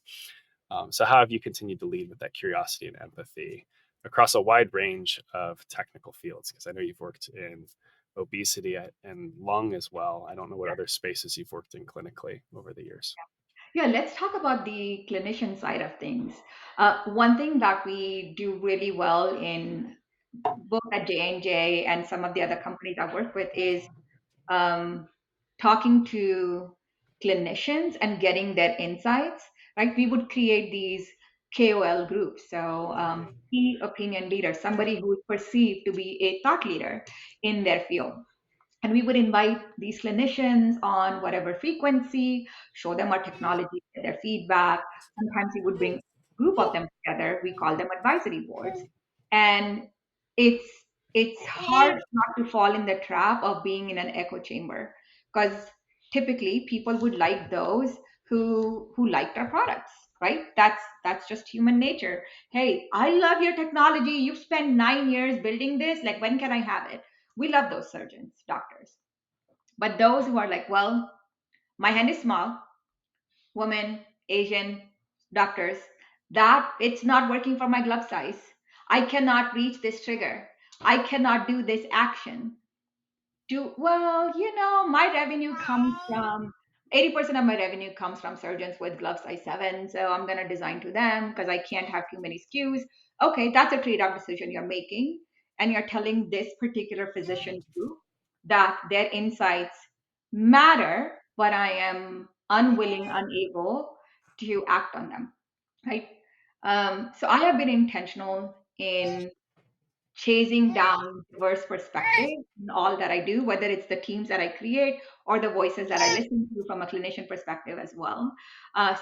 So how have you continued to lead with that curiosity and empathy across a wide range of technical fields? Because I know you've worked in obesity and lung as well. I don't know what other spaces you've worked in clinically over the years. Yeah, let's talk about the clinician side of things. One thing that we do really well in both at J&J and J and some of the other companies I work with is um, talking to clinicians and getting their insights, right? We would create these KOL groups. So, key opinion leader, somebody who is perceived to be a thought leader in their field. And we would invite these clinicians on whatever frequency, show them our technology, get their feedback. Sometimes we would bring a group of them together. We call them advisory boards. And it's it's hard not to fall in the trap of being in an echo chamber, because typically people would like those who liked our products, right? That's just human nature. Hey, I love your technology. You've spent 9 years building this. Like, when can I have it? We love those surgeons, doctors. But those who are like, well, my hand is small, woman, Asian, doctors, that it's not working for my glove size. I cannot reach this trigger. I cannot do this action. Well, my revenue comes from 80% of my revenue comes from surgeons with glove size 7. So I'm going to design to them because I can't have too many SKUs. Okay, that's a trade off decision you're making. And you're telling this particular physician group that their insights matter, but I am unwilling, unable to act on them. Right. So I have been intentional in chasing down diverse perspectives in all that I do, whether it's the teams that I create or the voices that I listen to from a clinician perspective as well.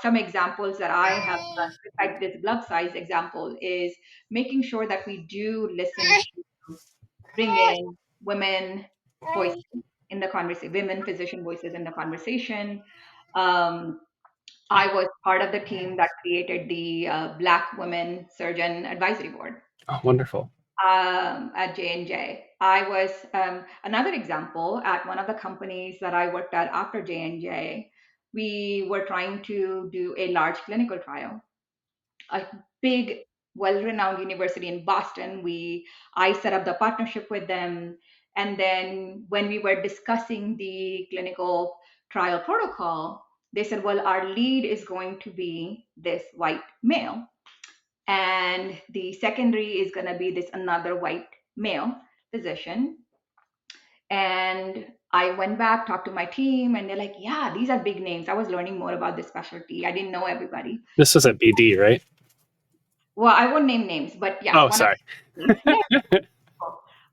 Some examples that I have done, besides this glove size example, is making sure that we do listen to bring in women voices in the conversation, women physician voices in the conversation. Um, I was part of the team that created the Black Women Surgeon Advisory Board Oh, wonderful. at J&J. I was another example at one of the companies that I worked at after J&J. We were trying to do a large clinical trial, a big, well-renowned university in Boston. I set up the partnership with them, and then when we were discussing the clinical trial protocol, they said, "Well, our lead is going to be this white male." and the secondary is going to be this another white male physician. And I went back, talked to my team, and they're like, yeah, these are big names. I was learning more about this specialty. I didn't know everybody. This was at BD, right? Well, I won't name names, but yeah, Oh, one of sorry. the companies. Yeah,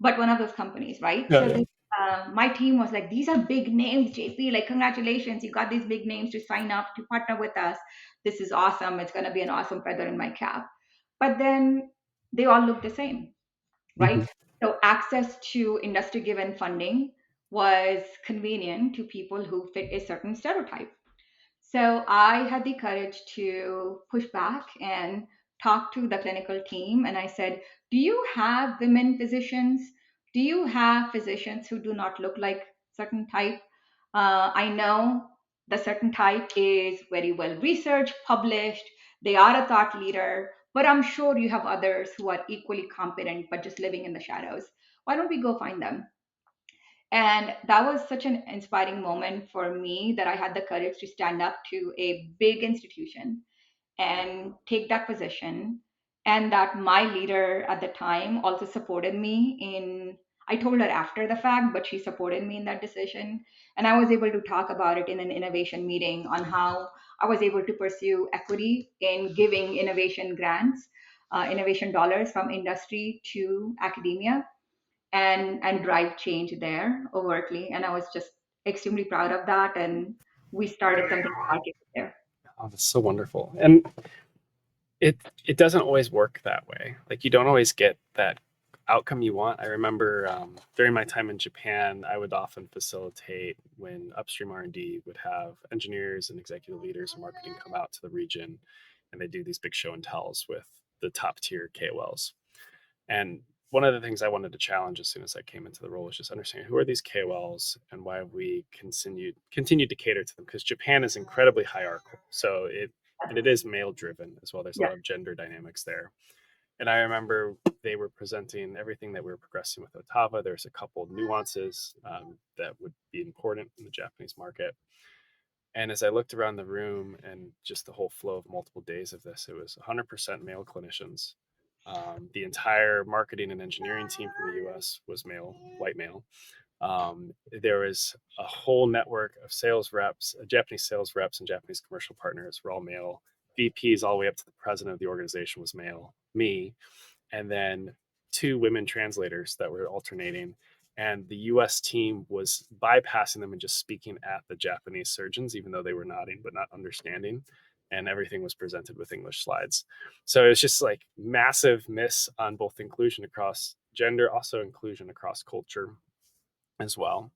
but one of those companies, right? Oh, So yeah. my team was like, these are big names, JP. Like, congratulations, you got these big names to sign up to partner with us. This is awesome. It's going to be an awesome feather in my cap. But then they all look the same, Mhm. right? So access to industry given funding was convenient to people who fit a certain stereotype. So I had the courage to push back and talk to the clinical team. And I said, do you have women physicians? Do you have physicians who do not look like certain type? I know the certain type is very well researched, published. They are a thought leader, but I'm sure you have others who are equally competent, but just living in the shadows. Why don't we go find them? And that was such an inspiring moment for me that I had the courage to stand up to a big institution and take that position. And that my leader at the time also supported me in, I told her after the fact, but she supported me in that decision. And I was able to talk about it in an innovation meeting on how I was able to pursue equity in giving innovation grants, innovation dollars from industry to academia, and drive change there overtly. And I was just extremely proud of that. And we started something market there. Oh, that's so wonderful. And it it doesn't always work that way. Like you don't always get that outcome you want. I remember during my time in Japan, I would often facilitate when upstream R&D would have engineers and executive leaders and marketing come out to the region, and they do these big show and tells with the top tier KOLs. And one of the things I wanted to challenge as soon as I came into the role was just understanding who are these KOLs and why have we continued to cater to them, because Japan is incredibly hierarchical. So it is male driven as well. There's a Yeah. lot of gender dynamics there. And I remember they were presenting everything that we were progressing with Otava. There's a couple of nuances that would be important in the Japanese market. And as I looked around the room and just the whole flow of multiple days of this, it was 100% male clinicians. The entire marketing and engineering team from the US was male, white male. There was a whole network of sales reps, Japanese sales reps and Japanese commercial partners were all male. VPs all the way up to the president of the organization was male, me, and then two women translators that were alternating. And the US team was bypassing them and just speaking at the Japanese surgeons, even though they were nodding but not understanding. And everything was presented with English slides. So it was just like massive miss on both inclusion across gender, also inclusion across culture as well.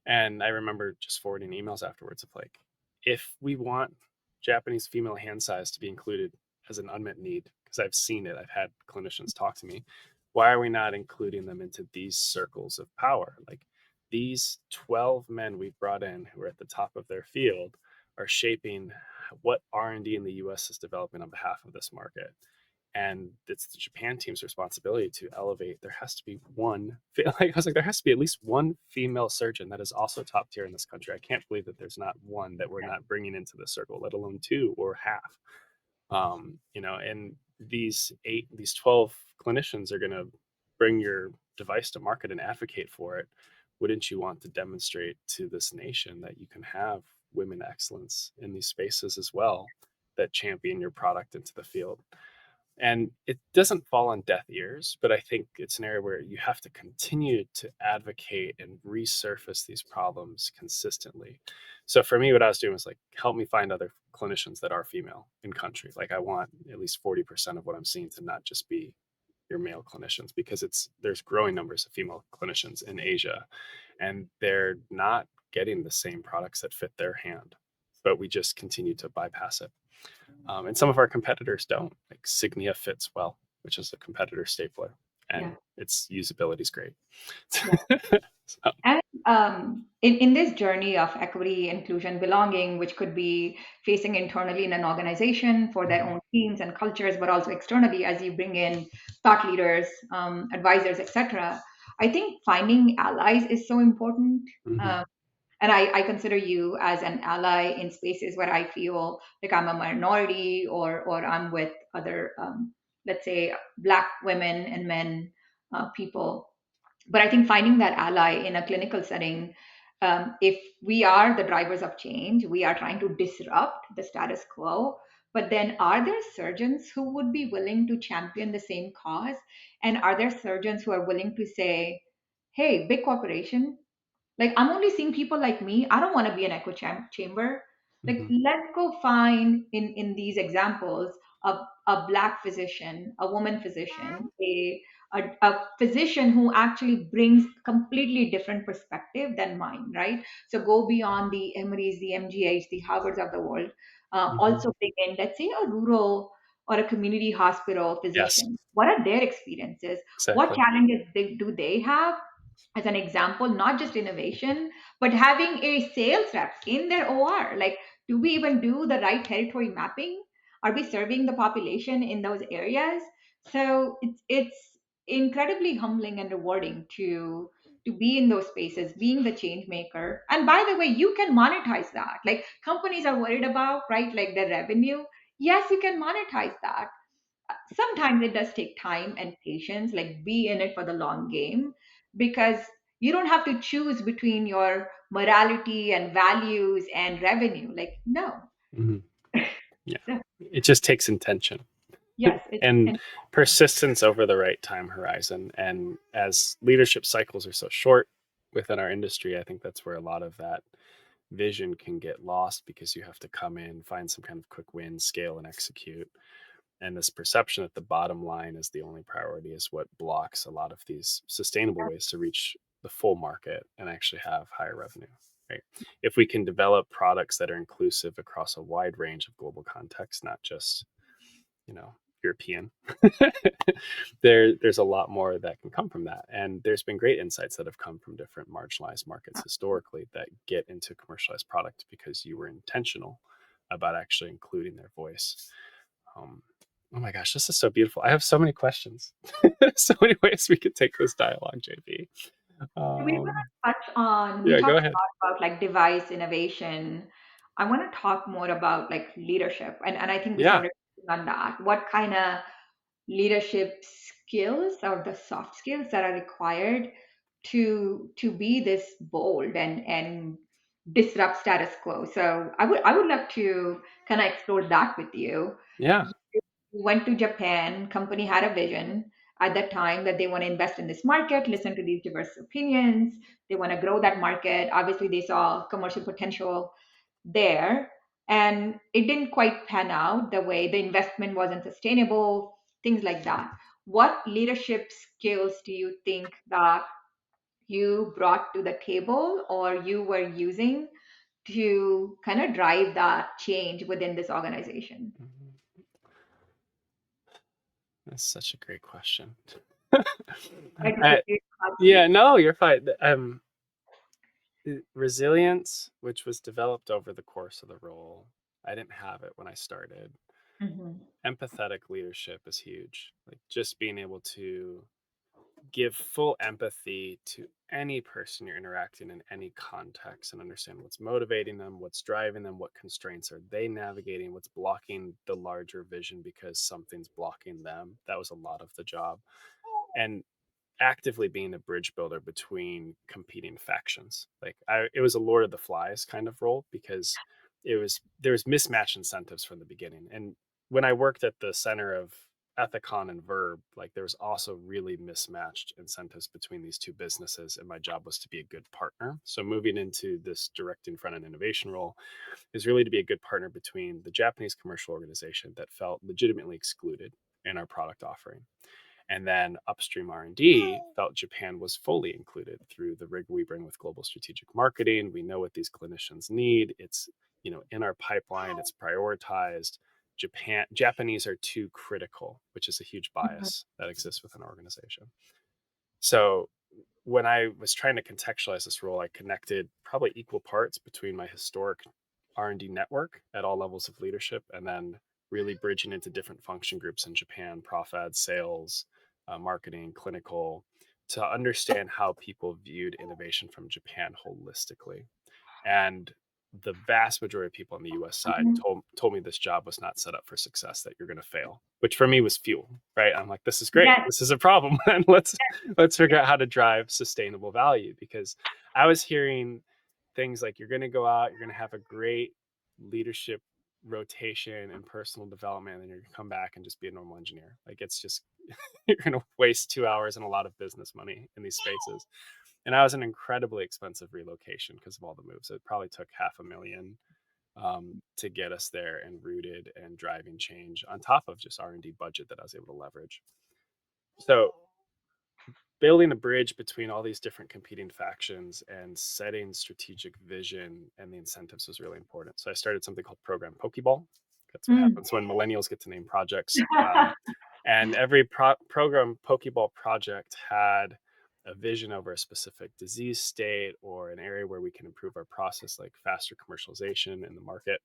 And I remember just forwarding emails afterwards of like, if we want Japanese female hand size to be included as an unmet need, because I've seen it, I've had clinicians talk to me, why are we not including them into these circles of power? Like these 12 men we've brought in who are at the top of their field are shaping what R&D in the US is developing on behalf of this market, and it's the Japan team's responsibility to elevate. There has to be one. Like I was like, there has to be at least one female surgeon that is also top tier in this country. I can't believe that there's not one that we're not bringing into the circle, let alone two or half. And these 12 clinicians are going to bring your device to market and advocate for it. Wouldn't you want to demonstrate to this nation that you can have women excellence in these spaces as well, that champion your product into the field? And it doesn't fall on deaf ears, but I think it's an area where you have to continue to advocate and resurface these problems consistently. So for me, what I was doing was like, help me find other clinicians that are female in country. Like I want at least 40% of what I'm seeing to not just be your male clinicians, because there's growing numbers of female clinicians in Asia, and they're not getting the same products that fit their hand, but we just continue to bypass it. And some of our competitors don't. Like Signia fits well, which is a competitor stapler, Yeah. and its usability is great. Yeah. So, And in this journey of equity, inclusion, belonging, which could be facing internally in an organization for their mhm, own teams and cultures, but also externally as you bring in thought leaders, advisors, etc., I think finding allies is so important. mhm, And I consider you as an ally in spaces where I feel like I'm a minority or I'm with other. let's say, Black women and men, people. But I think finding that ally in a clinical setting, if we are the drivers of change, we are trying to disrupt the status quo. But then, are there surgeons who would be willing to champion the same cause? And are there surgeons who are willing to say, hey, big corporation, like, I'm only seeing people like me. I don't want to be an chamber. Like, Hmm. let's go find in these examples a black physician, a woman physician, a physician who actually brings completely different perspective than mine, right? So go beyond the Emory's, the MGH, the Harvards of the world. Hmm. Also bring in, let's say, a rural or a community hospital Yes, physician. What are their experiences? What exactly. challenges do they have? As an example, not just innovation, but having a sales rep in their OR. Like, do we even do the right territory mapping? Are we serving the population in those areas? So it's incredibly humbling and rewarding to be in those spaces, being the change maker. And by the way, you can monetize that. Like, companies are worried about, right, like their revenue. Yes, you can monetize that. Sometimes it does take time and patience, like be in it for the long game, because you don't have to choose between your morality and values and revenue. Like, no. Hmm. Yeah, So, it just takes intention yes, it's and and persistence over the right time horizon. And as leadership cycles are so short within our industry, I think that's where a lot of that vision can get lost because you have to come in, find some kind of quick win, scale, and execute. And this perception that the bottom line is the only priority is what blocks a lot of these sustainable ways to reach the full market and actually have higher revenue. Right. If we can develop products that are inclusive across a wide range of global contexts, not just, you know, European, there's a lot more that can come from that. And there's been great insights that have come from different marginalized markets historically that get into commercialized product because you were intentional about actually including their voice. um, oh my gosh, this is so beautiful. I have so many questions. So many ways we could take this dialogue, JP. we want um, to touch on, we yeah, go talked a ahead. lot about like device innovation. I want to talk more about like leadership. And I think we Yeah. started on that. What kind of leadership skills or the soft skills that are required to be this bold and disrupt status quo. So I would love to kind of explore that with you. Yeah. You went to Japan, company had a vision at that time that they want to invest in this market, listen to these diverse opinions, they want to grow that market. Obviously they saw commercial potential there, and it didn't quite pan out the way, the investment wasn't sustainable, things like that. What leadership skills do you think that you brought to the table or you were using to kind of drive that change within this organization? Mhm. That's such a great question. Try to put I, you in hot yeah, seat. no, you're fine. Resilience, which was developed over the course of the role, I didn't have it when I started. Mhm. Empathetic leadership is huge. Like just being able to give full empathy to any person you're interacting in any context and understand what's motivating them, what's driving them, what constraints are they navigating, what's blocking the larger vision because something's blocking them. That was a lot of the job. And actively being a bridge builder between competing factions. It was a Lord of the Flies kind of role because there was mismatched incentives from the beginning. And when I worked at the center of Ethicon and Verb, like there was also really mismatched incentives between these two businesses, and my job was to be a good partner. So moving into this directing front end innovation role is really to be a good partner between the Japanese commercial organization that felt legitimately excluded in our product offering, and then upstream R&D felt Japan was fully included through the rigor we bring with global strategic marketing. We know what these clinicians need. It's, in our pipeline, it's prioritized. Japanese are too critical, which is a huge Mhm. bias that exists within an organization. So when I was trying to contextualize this role, I connected probably equal parts between my historic R&D network at all levels of leadership, and then really bridging into different function groups in Japan, prof ed, sales, marketing, clinical, to understand how people viewed innovation from Japan holistically. And the vast majority of people on the US side Mhm. told me this job was not set up for success, that you're going to fail, which for me was fuel, right? I'm like, this is great. Yes. This is a problem. And let's figure out how to drive sustainable value, because I was hearing things like, you're going to go out, you're going to have a great leadership rotation and personal development, and you're going to come back and just be a normal engineer. Like, it's just you're going to waste 2 hours and a lot of business money in these spaces. And that was an incredibly expensive relocation because of all the moves. It probably took 500,000 to get us there and rooted and driving change on top of just R&D budget that I was able to leverage. So building a bridge between all these different competing factions and setting strategic vision and the incentives was really important. So I started something called Program Pokeball. That's what Mm. happens when millennials get to name projects. And every program Pokeball project had a vision over a specific disease state or an area where we can improve our process, like faster commercialization in the market.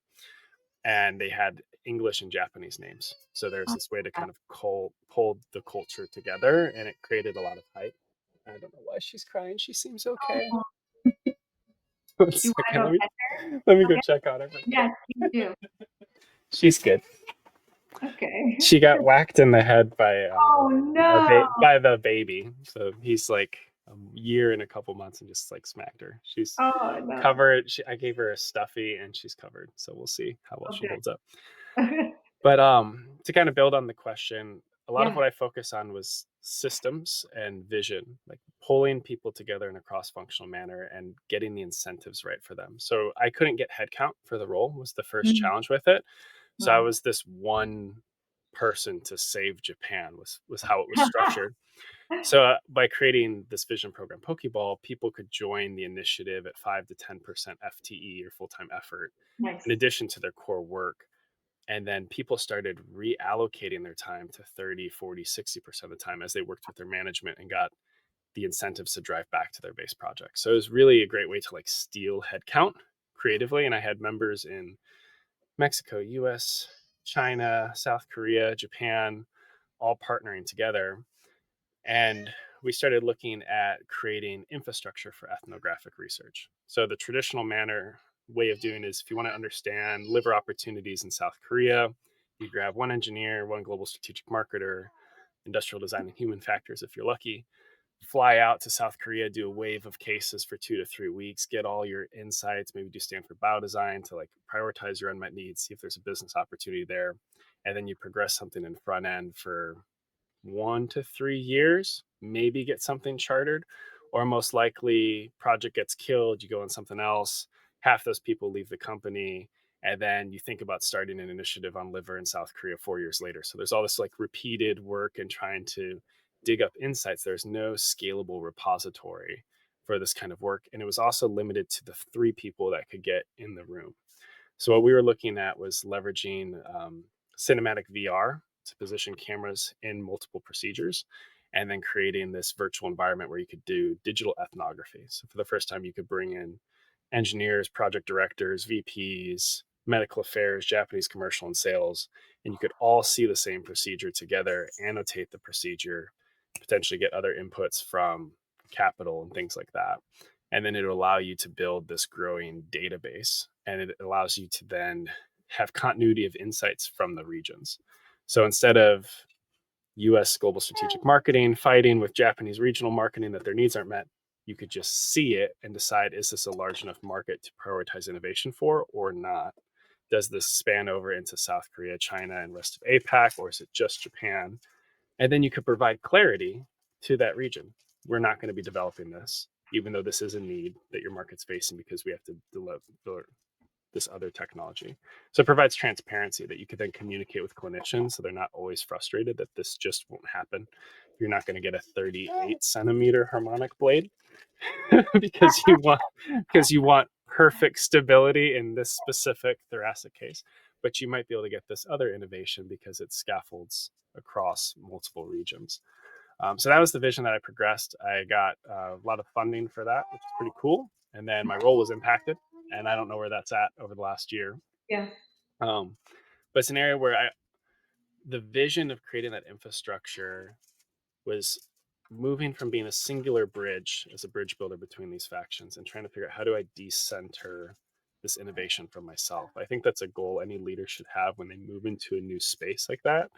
And they had English and Japanese names. So there's this way to kind of pull the culture together, and it created a lot of hype. I don't know why she's crying. She seems okay. Oh, One do you want to second. go Let me pet let me her? go Okay. check on her. Yes, please do. She's good. Okay. She got whacked in the head by Oh no. by the baby. So he's like a year and a couple months and just like smacked her. She's Oh no. covered. I gave her a stuffy and she's covered. So we'll see how well Oh she holds up. good. But to kind of build on the question, a lot of Yeah. what I focus on was systems and vision, like pulling people together in a cross-functional manner and getting the incentives right for them. So I couldn't get headcount for the role, was the first Mm. challenge with it. So I Wow. was this one person to save Japan, was how it was structured. So by creating this vision program Pokeball, people could join the initiative at 5 to 10% FTE or full-time effort in Nice. addition to their core work. And then people started reallocating their time to 30, 40, 60% of the time as they worked with their management and got the incentives to drive back to their base project. So it was really a great way to like steal headcount creatively. And I had members in Mexico, US, China, South Korea, Japan, all partnering together. And we started looking at creating infrastructure for ethnographic research. So the traditional manner way of doing is, if you want to understand liver opportunities in South Korea, you grab one engineer, one global strategic marketer, industrial design and human factors if you're lucky, fly out to South Korea, do a wave of cases for 2 to 3 weeks, get all your insights, maybe do Stanford Biodesign to like prioritize your unmet needs, see if there's a business opportunity there. And then you progress something in front end for 1 to 3 years, maybe get something chartered, or most likely project gets killed, you go on something else, half those people leave the company, and then you think about starting an initiative on liver in South Korea 4 years later. So there's all this like repeated work and trying to dig up insights. There's no scalable repository for this kind of work. And it was also limited to the 3 people that could get in the room. So what we were looking at was leveraging cinematic VR to position cameras in multiple procedures, and then creating this virtual environment where you could do digital ethnography. So for the first time, you could bring in engineers, project directors, VPs, medical affairs, Japanese commercial and sales, and you could all see the same procedure together, annotate the procedure, potentially get other inputs from capital and things like that. And then it'll allow you to build this growing database, and it allows you to then have continuity of insights from the regions. So instead of US global strategic marketing fighting with Japanese regional marketing that their needs aren't met, you could just see it and decide, is this a large enough market to prioritize innovation for or not? Does this span over into South Korea, China, and rest of APAC, or is it just Japan? And then you could provide clarity to that region. We're not going to be developing this, even though this is a need that your market's facing because we have to deliver this other technology. So it provides transparency that you could then communicate with clinicians so they're not always frustrated that this just won't happen. You're not going to get a 38 centimeter harmonic blade because you want perfect stability in this specific thoracic case, but you might be able to get this other innovation because it scaffolds across multiple regions. So that was the vision that I progressed. I got a lot of funding for that, which is pretty cool. And then my role was impacted, and I don't know where that's at over the last year. Yeah. Um, but it's an area where the vision of creating that infrastructure was moving from being a singular bridge as a bridge builder between these factions and trying to figure out, how do I decenter this innovation from myself. I think that's a goal any leader should have when they move into a new space like that,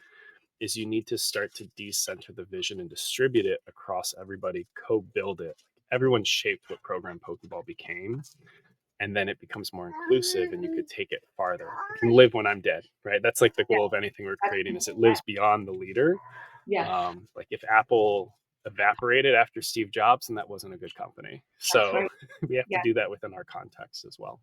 is you need to start to decenter the vision and distribute it across everybody, co-build it. Everyone shaped what program Pokeball became, and then it becomes more inclusive and you could take it farther. It can live when I'm dead, right? That's like the Yeah, goal of anything we're creating, is it yeah, lives beyond the leader. yes, Like if Apple evaporated after Steve Jobs, and that wasn't a good company. that's So right. we have to Yeah. do that within our context as well.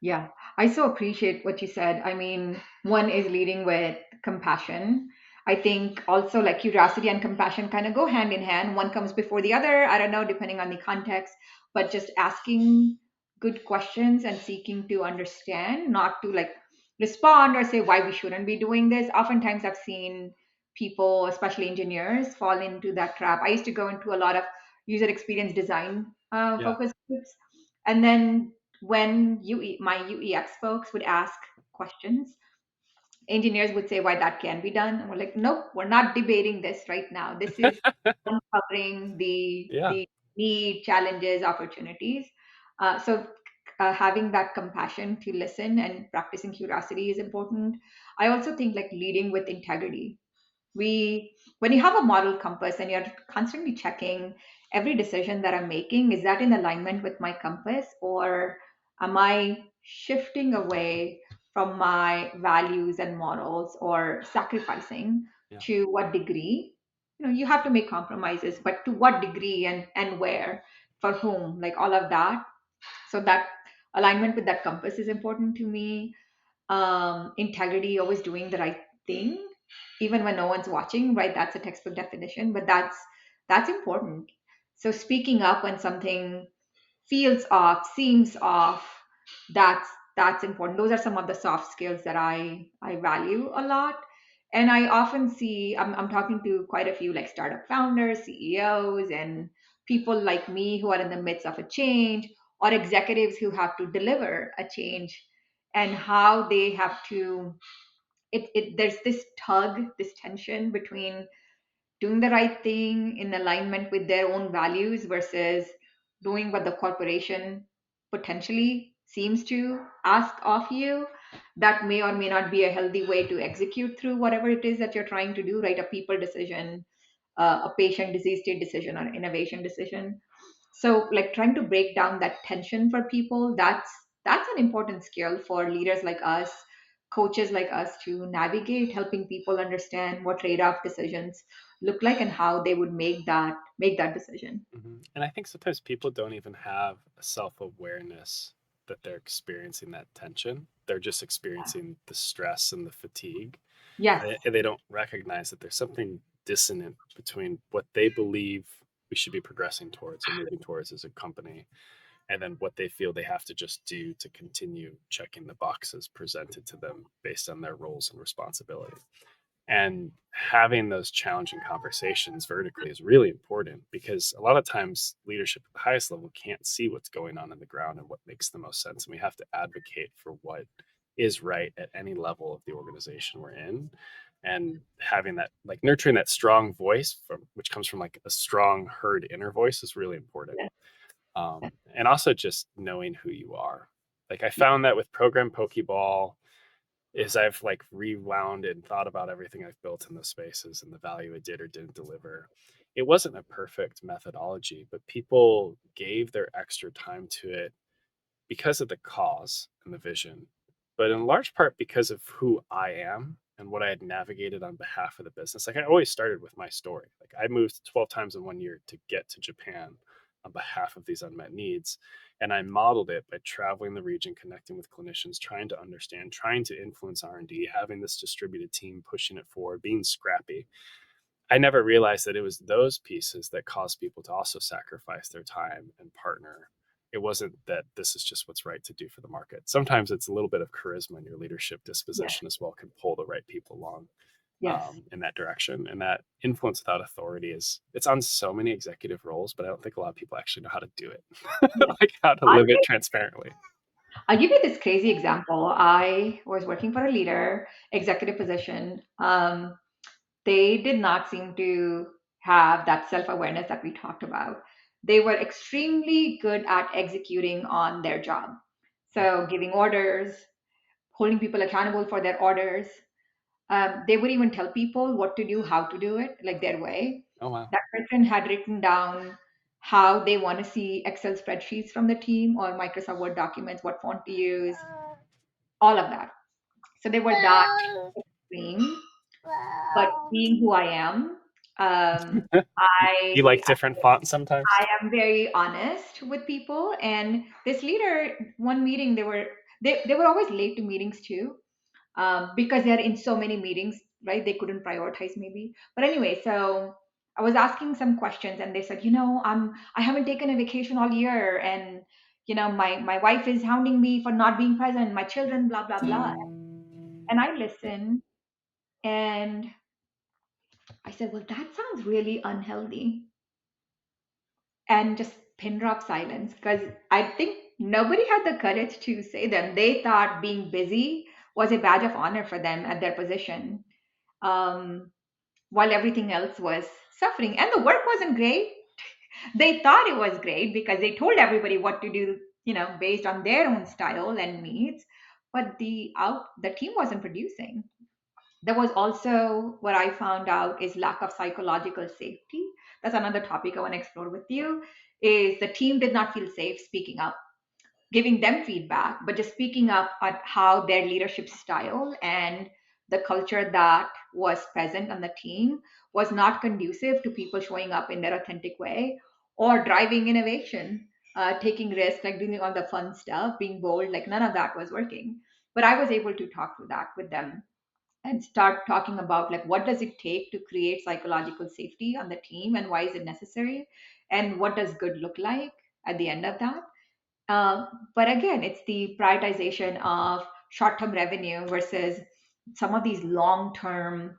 Yeah, I so appreciate what you said. I mean, one is leading with compassion. I think also like curiosity and compassion kind of go hand in hand. One comes before the other. I don't know, depending on the context, but just asking good questions and seeking to understand, not to like respond or say why we shouldn't be doing this. Oftentimes, I've seen people, especially engineers, fall into that trap. I used to go into a lot of user experience design Yeah. focus groups. And then when my UEX folks would ask questions, engineers would say why that can be done. And we're like, nope, we're not debating this right now. This is uncovering Yeah. the need, challenges, opportunities. Having that compassion to listen and practicing curiosity is important. I also think like leading with integrity. We When you have a moral compass and you're constantly checking every decision that I'm making, is that in alignment with my compass, or am I shifting away from my values and morals, or sacrificing? Yeah. To what degree? You have to make compromises, but to what degree, and where, for whom, like all of that. So that alignment with that compass is important to me. Integrity, always doing the right thing, even when no one's watching, right? That's a textbook definition, but that's important. So speaking up when something feels off, seems off, that's important. Those are some of the soft skills that I value a lot. And I often see, I'm talking to quite a few like startup founders, CEOs, and people like me who are in the midst of a change, or executives who have to deliver a change, and how they have to, there's this tug, this tension between doing the right thing in alignment with their own values versus doing what the corporation potentially seems to ask of you. That may or may not be a healthy way to execute through whatever it is that you're trying to do, right? A people decision, a patient disease state decision, or innovation decision. So like trying to break down that tension for people, that's an important skill for leaders like us, coaches like us, to navigate, helping people understand what trade-off decisions look like and how they would make that decision. And I think sometimes people don't even have a self awareness that they're experiencing that tension. They're just experiencing the stress and the fatigue. Yes. And they don't recognize that there's something dissonant between what they believe we should be progressing towards and moving towards as a company, and then what they feel they have to just do to continue checking the boxes presented to them based on their roles and responsibility. And having those challenging conversations vertically is really important, because a lot of times leadership at the highest level can't see what's going on in the ground and what makes the most sense. And we have to advocate for what is right at any level of the organization we're in. And having that, like nurturing that strong voice from which comes from like a strong heard inner voice, is really important. And also just knowing who you are. Like I found that with program Pokeball, is I've like rewound and thought about everything I've built in those spaces and the value it did or didn't deliver. It wasn't a perfect methodology, but people gave their extra time to it because of the cause and the vision, but in large part because of who I am and what I had navigated on behalf of the business. Like I always started with my story. Like I moved 12 times in 1 year to get to Japan on behalf of these unmet needs. And I modeled it by traveling the region, connecting with clinicians, trying to understand, trying to influence R&D, having this distributed team pushing it forward, being scrappy. I never realized that it was those pieces that caused people to also sacrifice their time and partner. It wasn't that this is just what's right to do for the market. Sometimes it's a little bit of charisma in your leadership Yes. disposition as well, can pull the right people along Yes. in that direction. And that influence without authority is, it's on so many executive roles, but I don't think a lot of people actually know how to do it, Yes. like how to I'll live it give, transparently. I'll give you this crazy example. I was working for a leader, executive position. They did not seem to have that self awareness that we talked about. They were extremely good at executing on their job. So giving orders, holding people accountable for their orders. They would even tell people what to do, how to do it, like their way. Oh wow. That person had written down how they want to see Excel spreadsheets from the team or Microsoft Word documents, what font to use, all of that. So they were that extreme. But being who I am, You I like different fonts sometimes? I am very honest with people. And this leader, one meeting, they were always late to meetings too, because they're in so many meetings, right? They couldn't prioritize maybe. But anyway, so I was asking some questions, and they said, I haven't taken a vacation all year, and my wife is hounding me for not being present. My children, blah blah blah. And I listened, and I said, well, that sounds really unhealthy, and just pin drop silence because I think nobody had the courage to say them. They thought being busy was a badge of honor for them at their position. Um, while everything else was suffering. And the work wasn't great. They thought it was great because they told everybody what to do, based on their own style and needs. But the team wasn't producing. There was also what I found out is lack of psychological safety. That's another topic I want to explore with you. Is the team did not feel safe speaking up, giving them feedback, but just speaking up on how their leadership style and the culture that was present on the team was not conducive to people showing up in their authentic way or driving innovation, taking risks, like doing all the fun stuff, being bold, like none of that was working. But I was able to talk through that with them and start talking about like what does it take to create psychological safety on the team and why is it necessary and what does good look like at the end of that. uh, but again, it's the prioritization of short term revenue versus some of these long term,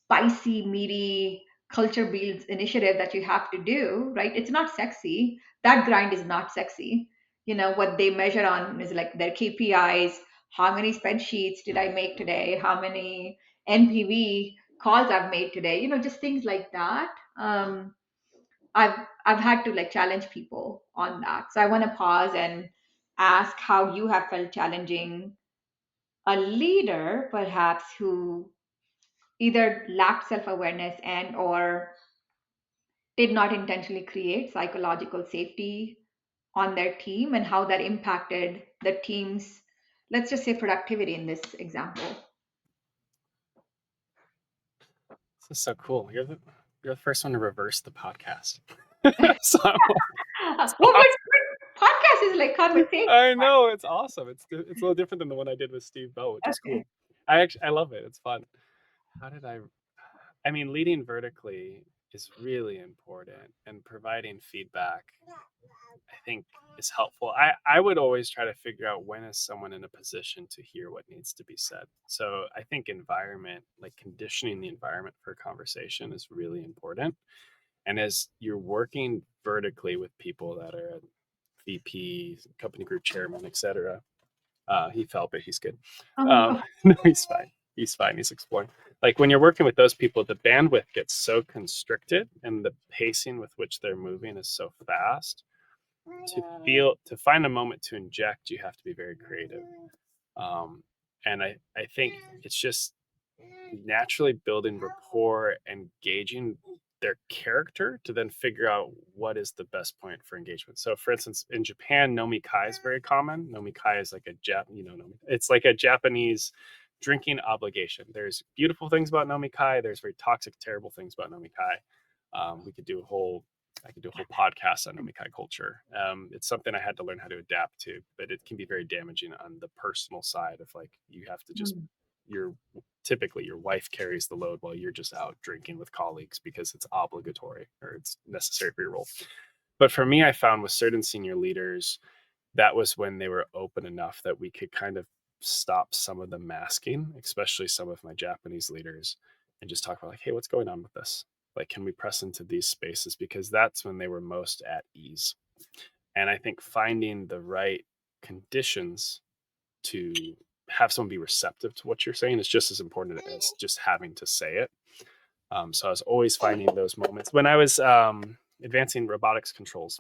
spicy, meaty culture builds initiative that you have to do, right? It's not sexy. That grind is not sexy. What they measure on is like their KPIs. How many spreadsheets did I make today? How many NPV calls I've made today? Just things like that. I've had to like challenge people on that. So I want to pause and ask how you have felt challenging a leader perhaps who either lacked self-awareness and or did not intentionally create psychological safety on their team and how that impacted the team's, let's just say, productivity in this example. This is so cool. You're the first one to reverse the podcast. so, Well, so but podcast is like conversation. I know it's awesome. It's a little different than the one I did with Steve Bell, which is Okay. cool. I love it. It's fun. How did I mean, leading vertically is really important, and providing feedback, I think, is helpful. I would always try to figure out when is someone in a position to hear what needs to be said. So I think environment, like conditioning the environment for a conversation, is really important. And as you're working vertically with people that are VP, company group chairman, etc., he felt, but he's good. Oh, No, he's fine. He's fine. He's exploring. Like when you're working with those people, the bandwidth gets so constricted, and the pacing with which they're moving is so fast. To find a moment to inject, you have to be very creative. Um, and I think it's just naturally building rapport and gauging their character to then figure out what is the best point for engagement. So, for instance, in Japan, nomikai is very common. Nomikai is like it's like a Japanese drinking obligation. There's beautiful things about nomikai. There's very toxic, terrible things about nomikai. We could do a whole I could do a whole podcast on nomikai culture. It's something I had to learn how to adapt to, but it can be very damaging on the personal side of like you have to just mm, your typically your wife carries the load while you're just out drinking with colleagues because it's obligatory or it's necessary for your role. But for me, I found with certain senior leaders, that was when they were open enough that we could kind of stop some of the masking, especially some of my Japanese leaders, and just talk about like, hey, what's going on with this? Like, can we press into these spaces? Because that's when they were most at ease. And I think finding the right conditions to have someone be receptive to what you're saying is just as important as just having to say it. So I was always finding those moments when I was advancing robotics controls.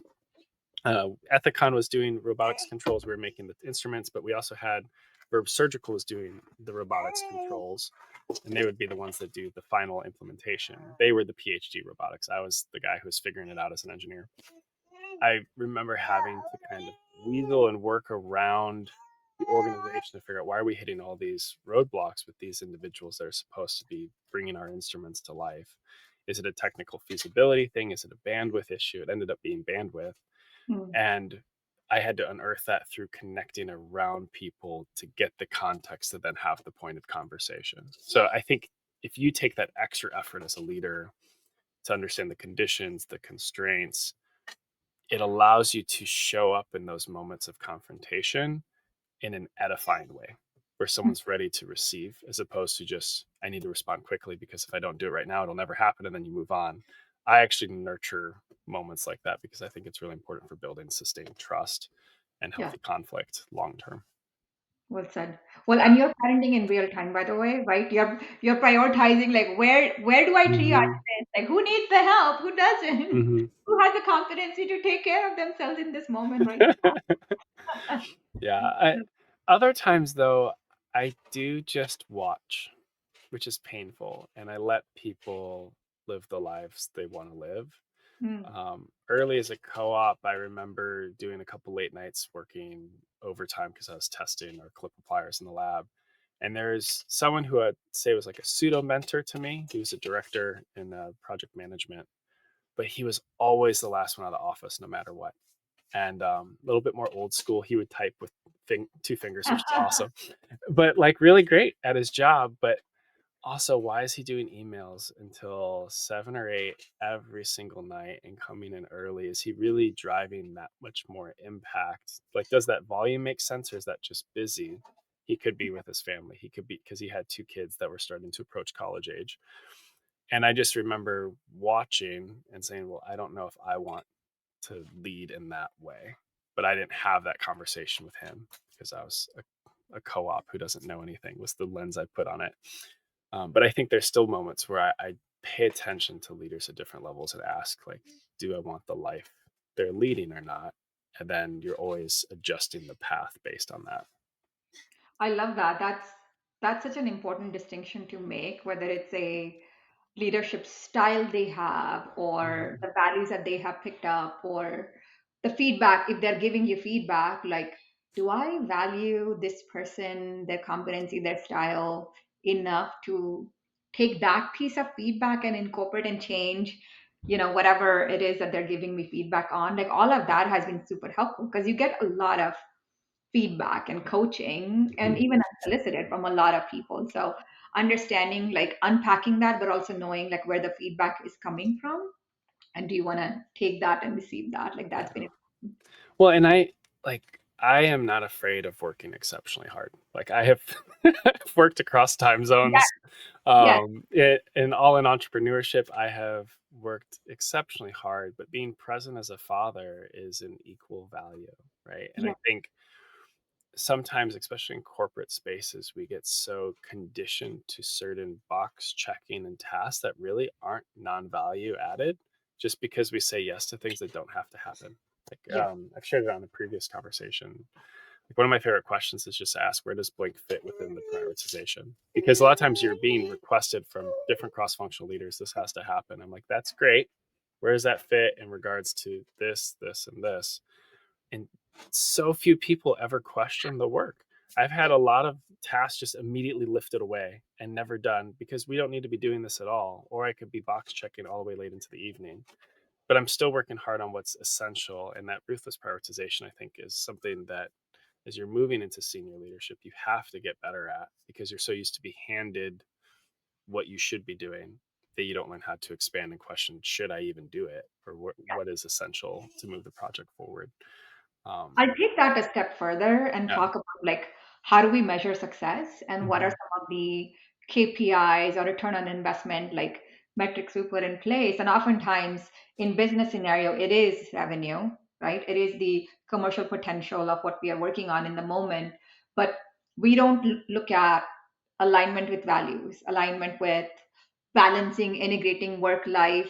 Ethicon was doing robotics controls. We were making the instruments, but we also had Verb Surgical was doing the robotics controls, and they would be the ones that do the final implementation. They were the PhD robotics. I was the guy who was figuring it out as an engineer. I remember having to kind of weasel and work around the organization to figure out why are we hitting all these roadblocks with these individuals that are supposed to be bringing our instruments to life. Is it a technical feasibility thing? Is it a bandwidth issue? It ended up being bandwidth, Mm. and I had to unearth that through connecting around people to get the context to then have the pointed conversation. So I think if you take that extra effort as a leader to understand the conditions, the constraints, it allows you to show up in those moments of confrontation in an edifying way where someone's ready to receive, as opposed to just, I need to respond quickly because if I don't do it right now, it'll never happen. And then you move on. I actually nurture moments like that because I think it's really important for building sustained trust and Yeah. healthy conflict long term. Well said. Well, Yeah. and you're parenting in real time, by the way, right? You're prioritizing like where do I triage Hmm. this? Like who needs the help? Who doesn't? Hmm. Who has the competency to take care of themselves in this moment right now? Yeah. Other times, though, I do just watch, which is painful, and I let people live the lives they want to live. Mm. Early as a co-op, I remember doing a couple late nights working overtime because I was testing our clip appliers in the lab. And there's someone who I'd say was like a pseudo mentor to me. He was a director in project management, but he was always the last one out of the office, no matter what. And a little bit more old school. He would type with two fingers, which is awesome, but like really great at his job. But also, why is he doing emails until 7 or 8 every single night and coming in early? Is he really driving that much more impact? Like, does that volume make sense, or is that just busy? He could be with his family. He could be, because he had two kids that were starting to approach college age. And I just remember watching and saying, well, I don't know if I want to lead in that way. But I didn't have that conversation with him because I was a co op who doesn't know anything, was the lens I put on it. But I think there's still moments where I pay attention to leaders at different levels and ask, like, do I want the life they're leading or not? And then you're always adjusting the path based on that. I love that. That's such an important distinction to make, whether it's a leadership style they have or Mhm. the values that they have picked up or the feedback, if they're giving you feedback, like, do I value this person, their competency, their style enough to take that piece of feedback and incorporate and change, whatever it is that they're giving me feedback on? Like all of that has been super helpful because you get a lot of feedback and coaching and Mhm. even unsolicited from a lot of people. So understanding, like unpacking that, but also knowing like where the feedback is coming from and do you want to take that and receive that, like that's Yeah. been Well, and I am not afraid of working exceptionally hard. Like I have worked across time yeah, zones. yeah, In all in entrepreneurship, I have worked exceptionally hard, but being present as a father is an equal value, right? And yeah, I think sometimes, especially in corporate spaces, we get so conditioned to certain box checking and tasks that really aren't non-value added just because we say yes to things that don't have to happen. Like yeah, I've shared it on a previous conversation. Like one of my favorite questions is just to ask, where does blank fit within the prioritization? Because a lot of times you're being requested from different cross-functional leaders, this has to happen. I'm like, that's great. Where does that fit in regards to this, this, and this? And so few people ever question the work. I've had a lot of tasks just immediately lifted away and never done because we don't need to be doing this at all. Or I could be box checking all the way late into the evening. But I'm still working hard on what's essential. And that ruthless prioritization, I think, is something that as you're moving into senior leadership, you have to get better at because you're so used to be handed what you should be doing that you don't learn how to expand and question, should I even do it? Or what is essential to move the project forward? I'll Um, take that a step further and yeah. talk about like how do we measure success and what are Mhm. some of the KPIs or return on investment like metrics we put in place. And oftentimes in business scenario, it is revenue, right? It is the commercial potential of what we are working on in the moment. But we don't look at alignment with values, alignment with balancing, integrating work life,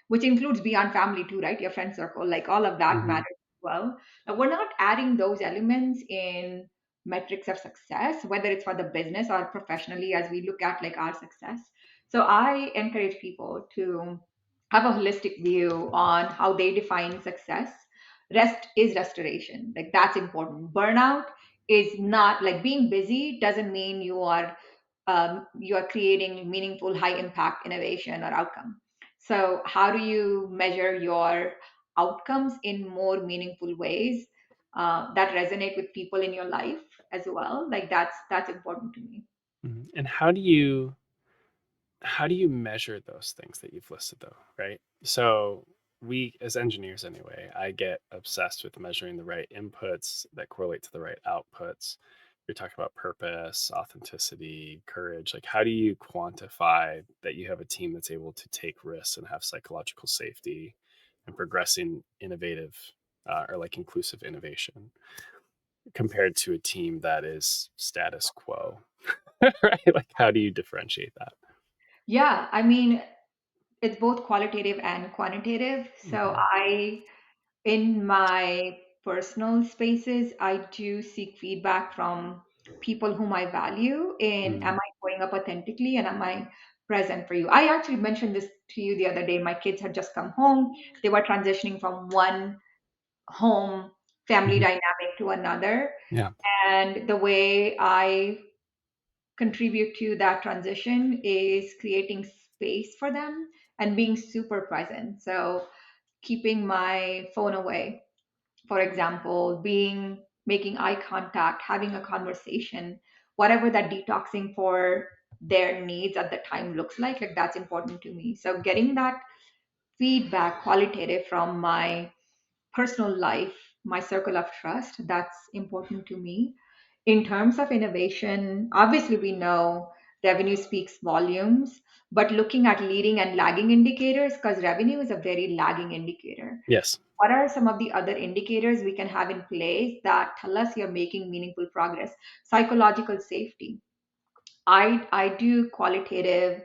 which includes beyond family too, right? Your friend circle, like all of that Hmm. matters as well. Now, we're not adding those elements in metrics of success, whether it's for the business or professionally, as we look at like our success. So I encourage people to have a holistic view on how they define success. Rest is restoration. Like that's important. Burnout is not like being busy doesn't mean you are creating meaningful, high impact innovation or outcome. So, how do you measure your outcomes in more meaningful ways that resonate with people in your life as well? Like that's important to me. And how do you measure those things that you've listed though, right? So we as engineers anyway, I get obsessed with measuring the right inputs that correlate to the right outputs. You're talking about purpose, authenticity, courage. Like how do you quantify that you have a team that's able to take risks and have psychological safety and progressing innovative or like inclusive innovation compared to a team that is status quo? Right? Like how do you differentiate that? Yeah, I mean, it's both qualitative and quantitative. So Mhm. in my personal spaces, I do seek feedback from people whom I value in am Mhm. I showing up authentically and am I present for you? I actually mentioned this to you the other day. My kids had just come home. They were transitioning from one home family Mhm. dynamic to another. Yeah. And the way I contribute to that transition is creating space for them and being super present. So keeping my phone away, for example, being making eye contact, having a conversation, whatever that detoxing for their needs at the time looks like that's important to me. So getting that feedback qualitative from my personal life, my circle of trust, that's important to me. In terms of innovation, obviously we know revenue speaks volumes, but looking at leading and lagging indicators, because revenue is a very lagging indicator, Yes. what are some of the other indicators we can have in place that tell us you're making meaningful progress? Psychological safety. I do qualitative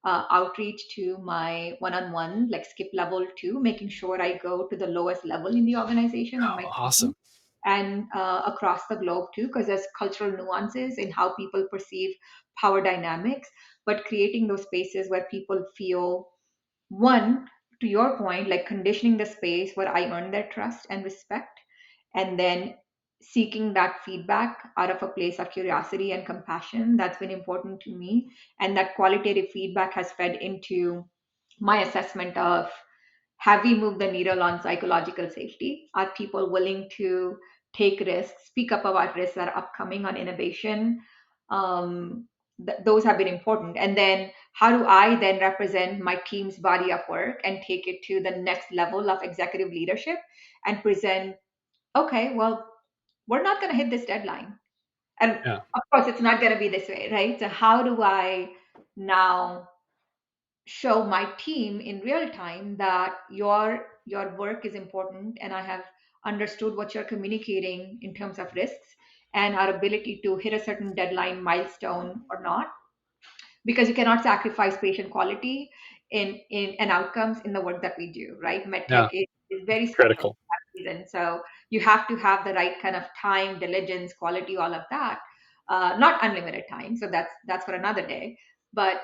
outreach to my one-on-one, like skip level two, making sure I go to the lowest level in the organization and Oh, my team awesome. and across the globe too, because there's cultural nuances in how people perceive power dynamics, but creating those spaces where people feel one, to your point, like conditioning the space where I earn their trust and respect, and then seeking that feedback out of a place of curiosity and compassion. That's been important to me. And that qualitative feedback has fed into my assessment of have we moved the needle on psychological safety? Are people willing to take risks, speak up about risks that are upcoming on innovation? Those have been important. And then how do I then represent my team's body of work and take it to the next level of executive leadership and present, okay, well, we're not going to hit this deadline. And Yeah. of course, it's not going to be this way, right? So, how do I now show my team in real time that your work is important and I have understood what you're communicating in terms of risks and our ability to hit a certain deadline milestone or not, because you cannot sacrifice patient quality in and outcomes in the work that we do, right? Yeah. MedTech is very special Critical. for that reason. So you have to have the right kind of time, diligence, quality, all of that. Not unlimited time. So that's for another day. But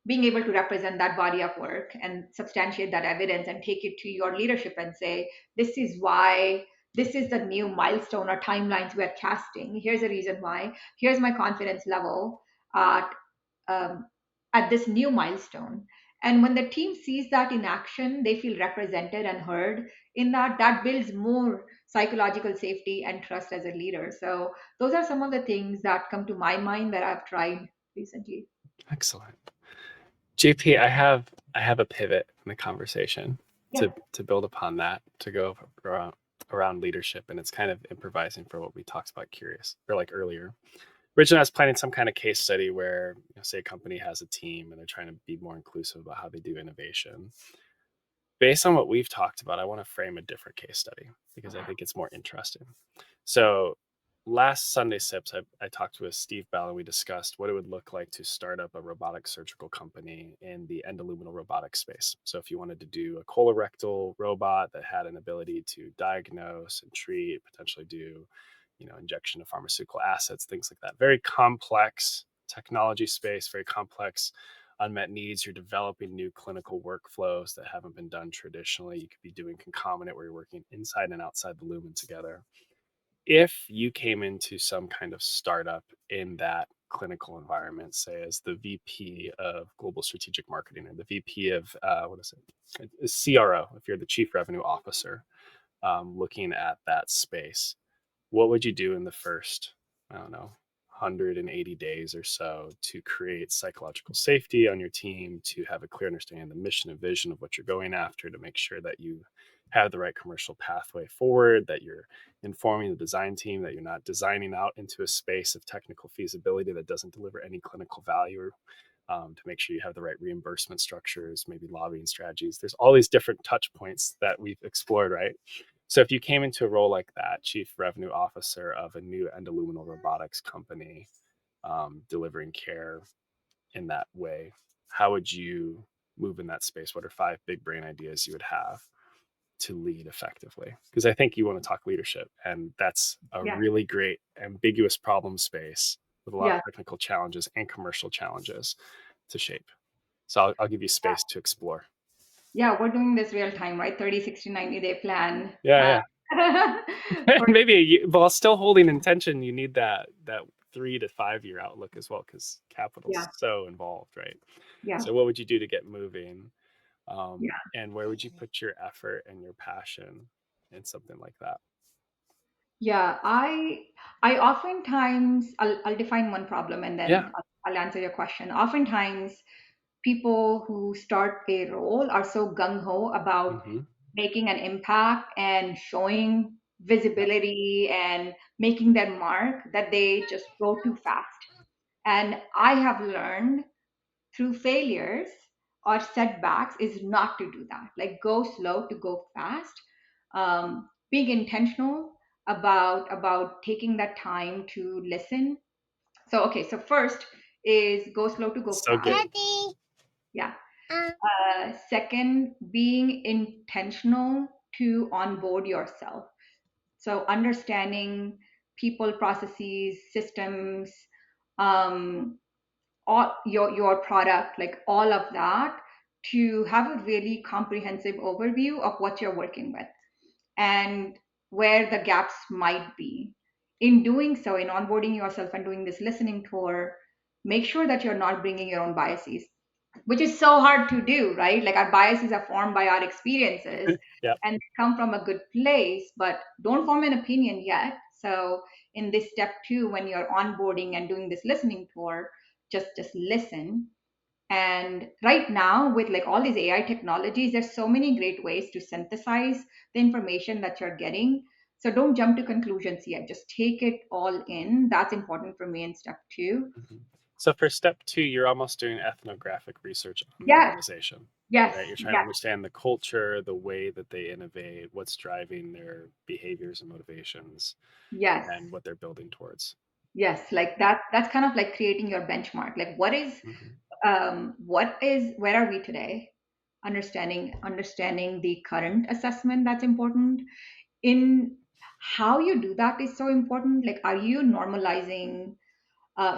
being able to represent that body of work and substantiate that evidence and take it to your leadership and say, this is why this is the new milestone or timelines we're casting. Here's the reason why. Here's my confidence level at um, at this new milestone. And when the team sees that in action, they feel represented and heard in that. That builds more psychological safety and trust as a leader. So those are some of the things that come to my mind that I've tried recently. Excellent. JP, I have a pivot in the conversation Yeah. to build upon that, to go around leadership, and it's kind of improvising for what we talked about curious or like earlier. Originally, I was planning some kind of case study where, say a company has a team and they're trying to be more inclusive about how they do innovation. Based on what we've talked about, I want to frame a different case study because I think it's more interesting. So last Sunday Sips, I talked with Steve Bell and we discussed what it would look like to start up a robotic surgical company in the endoluminal robotic space. So, if you wanted to do a colorectal robot that had an ability to diagnose and treat, potentially do, injection of pharmaceutical assets, things like that. Very complex technology space, very complex unmet needs. You're developing new clinical workflows that haven't been done traditionally. You could be doing concomitant where you're working inside and outside the lumen together. If you came into some kind of startup in that clinical environment, say as the VP of global strategic marketing or the VP of what is it, CRO, if you're the chief revenue officer, looking at that space, what would you do in the first, I don't know, 180 days or so to create psychological safety on your team, to have a clear understanding of the mission and vision of what you're going after, to make sure that you have the right commercial pathway forward, that you're informing the design team, that you're not designing out into a space of technical feasibility that doesn't deliver any clinical value, to make sure you have the right reimbursement structures, maybe lobbying strategies. There's all these different touch points that we've explored, right? So if you came into a role like that, chief revenue officer of a new endoluminal robotics company, delivering care in that way, how would you move in that space? What are five big brain ideas you would have to lead effectively? Because I think you want to talk leadership, and that's a Yeah, really great ambiguous problem space with a lot of yeah, technical challenges and commercial challenges to shape. So I'll give you space to explore. yeah. We're doing this real time, right? 30, 60, 90-day plan. Yeah, Uh, yeah. for Maybe while still holding intention, you need that 3 to 5 year outlook as well, because capital's yeah, so involved, right? yeah, So, what would you do to get moving, yeah, and where would you put your effort and your passion in something like that? yeah. I oftentimes I'll define one problem and Yeah. then I'll answer your question. Oftentimes, people who start a role are so gung ho about Hmm. making an impact and showing Yeah. visibility and making their mark that they just go too fast. And I have learned through failures or setbacks is not to do that. Like go slow to go fast. Being intentional about taking that time to listen. So okay, so first is go slow to go So fast. good. Yeah. Second, being intentional to onboard yourself. So understanding people, processes, systems, um, all your product, like all of that, to have a really comprehensive overview of what you're working with and where the gaps might be. In doing so, in onboarding yourself and doing this listening tour, make sure that you're not bringing your own biases, which is so hard to do, right? Like our biases are formed by our experiences Yeah. and they come from a good place, but don't form an opinion yet. So in this step two, when you're onboarding and doing this listening tour, just listen. And right now, with like all these AI technologies, there's so many great ways to synthesize the information that you're getting. So don't jump to conclusions yet. Just take it all in. That's important for me in step two. Mhm. So for step two, you're almost doing ethnographic research on the Yes, organization, yes, right? You're trying to yes, understand the culture, the way that they innovate, what's driving their behaviors and motivations, yes. and what they're building towards. Yes, like that. That's kind of like creating your benchmark. Like, Hmm. where are we today? Understanding the current assessment. That's important. In how you do that is so important. Like, are you normalizing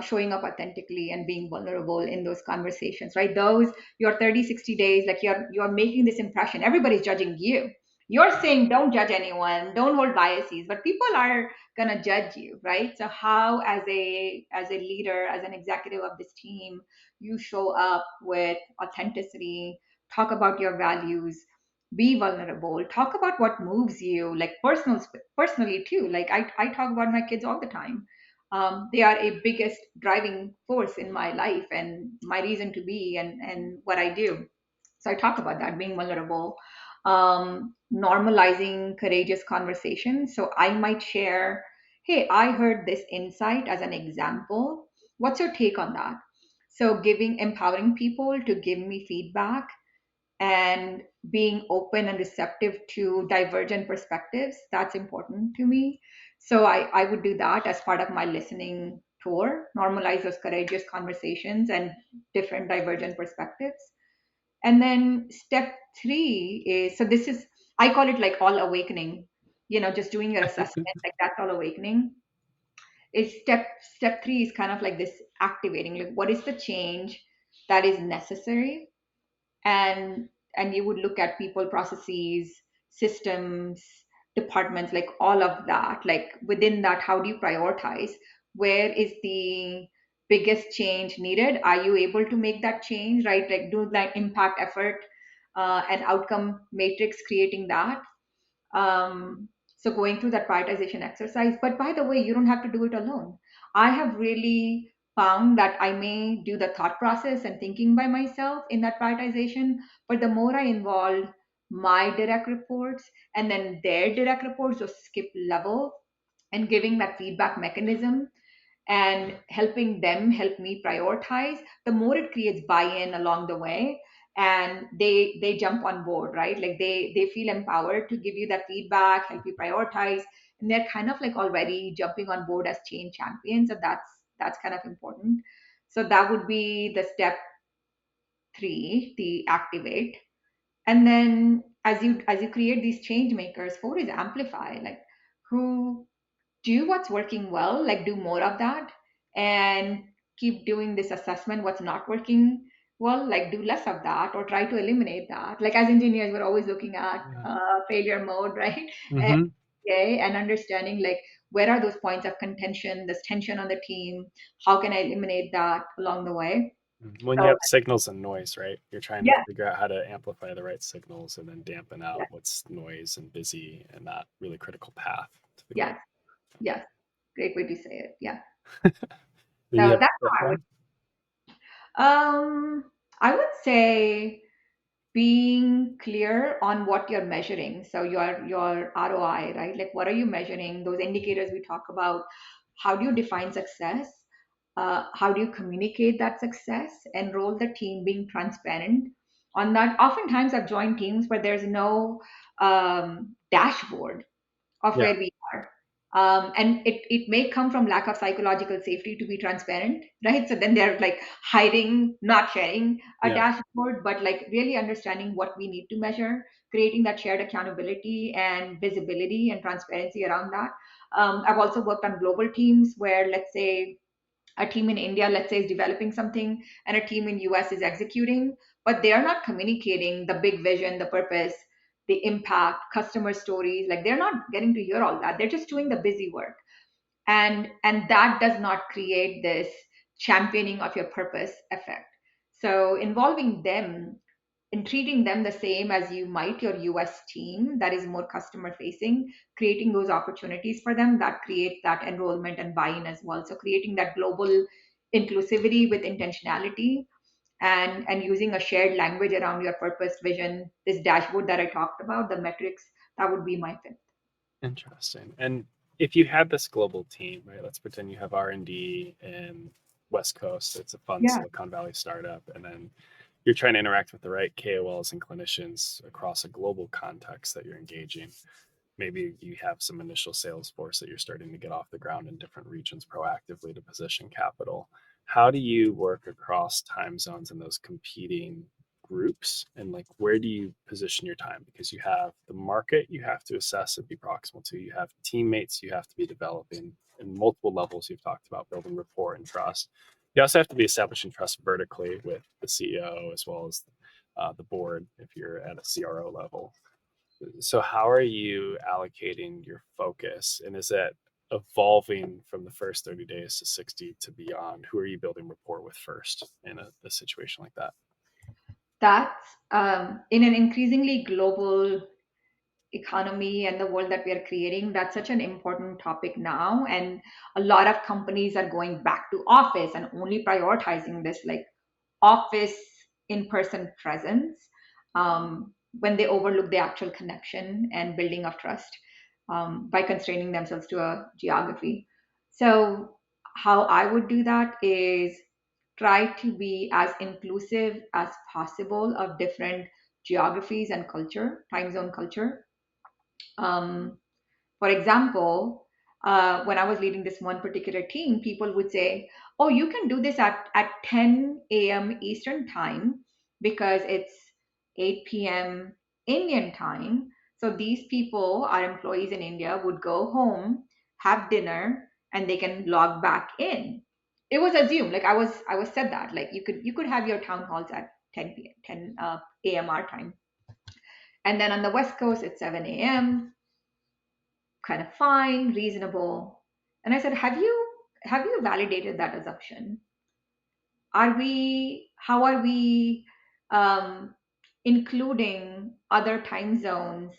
showing up authentically and being vulnerable in those conversations, right? Those your 30, 60 days, like you're making this impression. Everybody's judging you. You're saying don't judge anyone, don't hold biases, but people are gonna judge you, right? So how as a leader, as an executive of this team, you show up with authenticity, talk about your values, be vulnerable, talk about what moves you, like personally too. Like I talk about my kids all the time. They are a biggest driving force in my life and my reason to be and what I do. So I talk about that, being vulnerable, normalizing courageous conversation. So I might share, hey, I heard this insight as an example. What's your take on that? So empowering people to give me feedback and being open and receptive to divergent perspectives, that's important to me. So I would do that as part of my listening tour, normalize those courageous conversations and different divergent perspectives. And then step three is, so this is, I call it like all awakening, just doing your assessment, like that's all awakening. Is step three is kind of like this activating, like what is the change that is necessary? and and you would look at people, processes, systems, departments, like all of that, like within that, how do you prioritize? Where is the biggest change needed? Are you able to make that change, right? Like do that impact effort and outcome matrix, creating that. So going through that prioritization exercise. But by the way, you don't have to do it alone. I have really found that I may do the thought process and thinking by myself in that prioritization, but the more I involve my direct reports and then their direct reports, so skip level, and giving that feedback mechanism and helping them help me prioritize, the more it creates buy-in along the way, and they jump on board, right? Like they feel empowered to give you that feedback, help you prioritize, and they're kind of like already jumping on board as change champions. So that's kind of important. So that would be the step three, the activate. And then as you create these change makers, four is amplify, like who do what's working well, like do more of that, and keep doing this assessment, what's not working well, like do less of that or try to eliminate that. Like as engineers, we're always looking at Yeah. failure mode, right? And, Hmm. okay, and understanding like where are those points of contention, this tension on the team, how can I eliminate that along the way? When you So have signals and noise, right? You're trying to yeah, figure out how to amplify the right signals and then dampen out yeah, what's noise and busy and that really critical path to the goal. yes, yes, great way to say it. Yeah, Do you so have that's step how I would. one? I would say being clear on what you're measuring. So your ROI, right? Like what are you measuring? Those indicators we talk about. How do you define success? How do you communicate that success? Enroll the team, being transparent on that. Oftentimes, I've joined teams where there's no dashboard of Yeah. where we are. And it may come from lack of psychological safety to be transparent, right? So then they're like hiding, not sharing a Yeah. dashboard, but like really understanding what we need to measure, creating that shared accountability and visibility and transparency around that. I've also worked on global teams where, let's say, a team in India, let's say, is developing something and a team in US is executing, but they are not communicating the big vision, the purpose, the impact, customer stories. Like they're not getting to hear all that. They're just doing the busy work. And that does not create this championing of your purpose effect. So involving them and treating them the same as you might your US team that is more customer facing, creating those opportunities for them that creates that enrollment and buy-in as well. So creating that global inclusivity with intentionality, and using a shared language around your purpose, vision, this dashboard that I talked about, the metrics, that would be my fifth. Interesting. And if you had this global team, right? Let's pretend you have R&D in West Coast. It's a fun Yeah. Silicon Valley startup, and then you're trying to interact with the right KOLs and clinicians across a global context that you're engaging. Maybe you have some initial sales force that you're starting to get off the ground in different regions proactively to position capital. How do you work across time zones and those competing groups, and like where do you position your time? Because you have the market you have to assess and be proximal to, you have teammates you have to be developing in multiple levels. You've talked about building rapport and trust. You also have to be establishing trust vertically with the CEO as well as the board if you're at a CRO level. So how are you allocating your focus? And is that evolving from the first 30 days to 60 to beyond? Who are you building rapport with first in a situation like that? That's in an increasingly global economy and the world that we are creating, that's such an important topic now. And a lot of companies are going back to office and only prioritizing this like office in-person presence, when they overlook the actual connection and building of trust, by constraining themselves to a geography. So how I would do that is try to be as inclusive as possible of different geographies and culture, time zone culture. um, for example, when I was leading this one particular team, people would say, "Oh, you can do this at 10 a.m. Eastern time because it's 8 p.m. Indian time." So these people, our employees in India, would go home, have dinner, and they can log back in. It was assumed, like I was said that like you could have your town halls at 10 p.m. 10 a.m. our time, and then on the West Coast it's 7 a.m. Kind of fine, reasonable. And I said, have you validated that assumption? How are we um, including other time zones,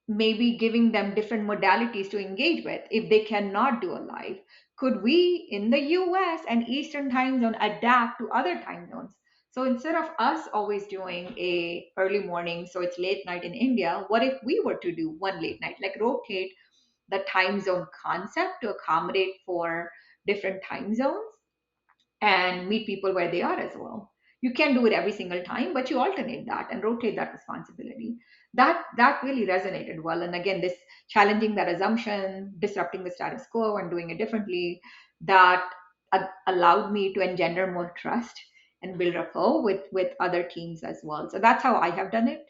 maybe giving them different modalities to engage with if they cannot do a live? Could we in the US and Eastern time zone adapt to other time zones? So instead of us always doing a early morning, so it's late night in India, what if we were to do one late night, like rotate the time zone concept to accommodate for different time zones and meet people where they are as well. You can do it every single time, but you alternate that and rotate that responsibility. That really resonated well. And again, this challenging that assumption, disrupting the status quo, and doing it differently, that allowed me to engender more trust and build rapport with other teams as well. So that's how I have done it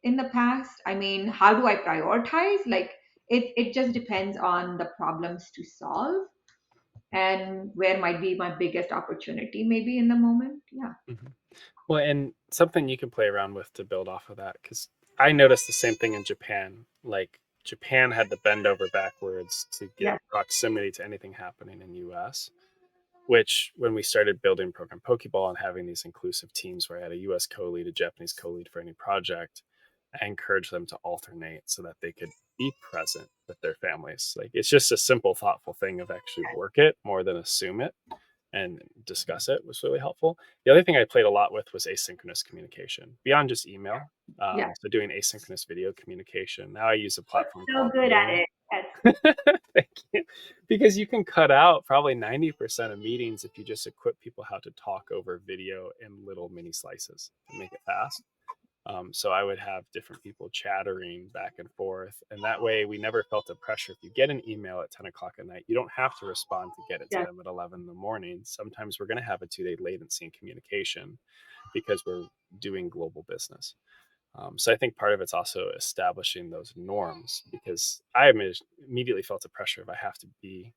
in the past. I mean, how do I prioritize? Like it just depends on the problems to solve and where might be my biggest opportunity maybe in the moment. Yeah. Mhm. Well, and something you can play around with to build off of that, because I noticed the same thing in Japan. Like Japan had to bend over backwards to Yeah. get proximity to anything happening in US, which when we started building program Pokeball and having these inclusive teams where I had a US co-lead, a Japanese co-lead for any project, I encouraged them to alternate so that they could be present with their families. Like it's just a simple, thoughtful thing of actually work it more than assume it and discuss it was really helpful. The other thing I played a lot with was asynchronous communication beyond just email. Yeah. So doing asynchronous video communication. Now I use a platform So called good at Loom. it. Yes. Thank you. Because you can cut out probably 90% of meetings if you just equip people how to talk over video in little mini slices to make it fast. So I would have different people chattering back and forth. And that way we never felt the pressure. If you get an email at 10 o'clock at night, you don't have to respond to get it to Yes. them at 11 in the morning. Sometimes we're going to have a 2 day latency in communication because we're doing global business. So I think part of it's also establishing those norms because I immediately felt the pressure of I have to be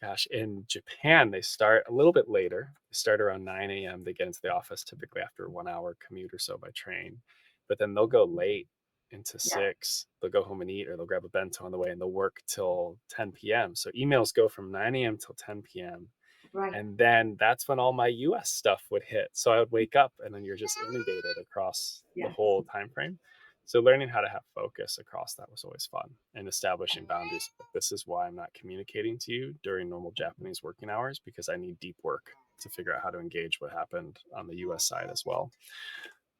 gosh, in Japan, they start a little bit later. They start around 9 a.m. They get into the office typically after a 1 hour commute or so by train. But then they'll go late into Yeah. 6. They'll go home and eat or they'll grab a bento on the way and they'll work till 10 p.m. So emails go from 9 a.m. till 10 p.m. Right. And then that's when all my US stuff would hit. So I would wake up and then you're just inundated across the Yes. whole time frame. So learning how to have focus across that was always fun and establishing boundaries. Like, this is why I'm not communicating to you during normal Japanese working hours because I need deep work to figure out how to engage what happened on the US side as well.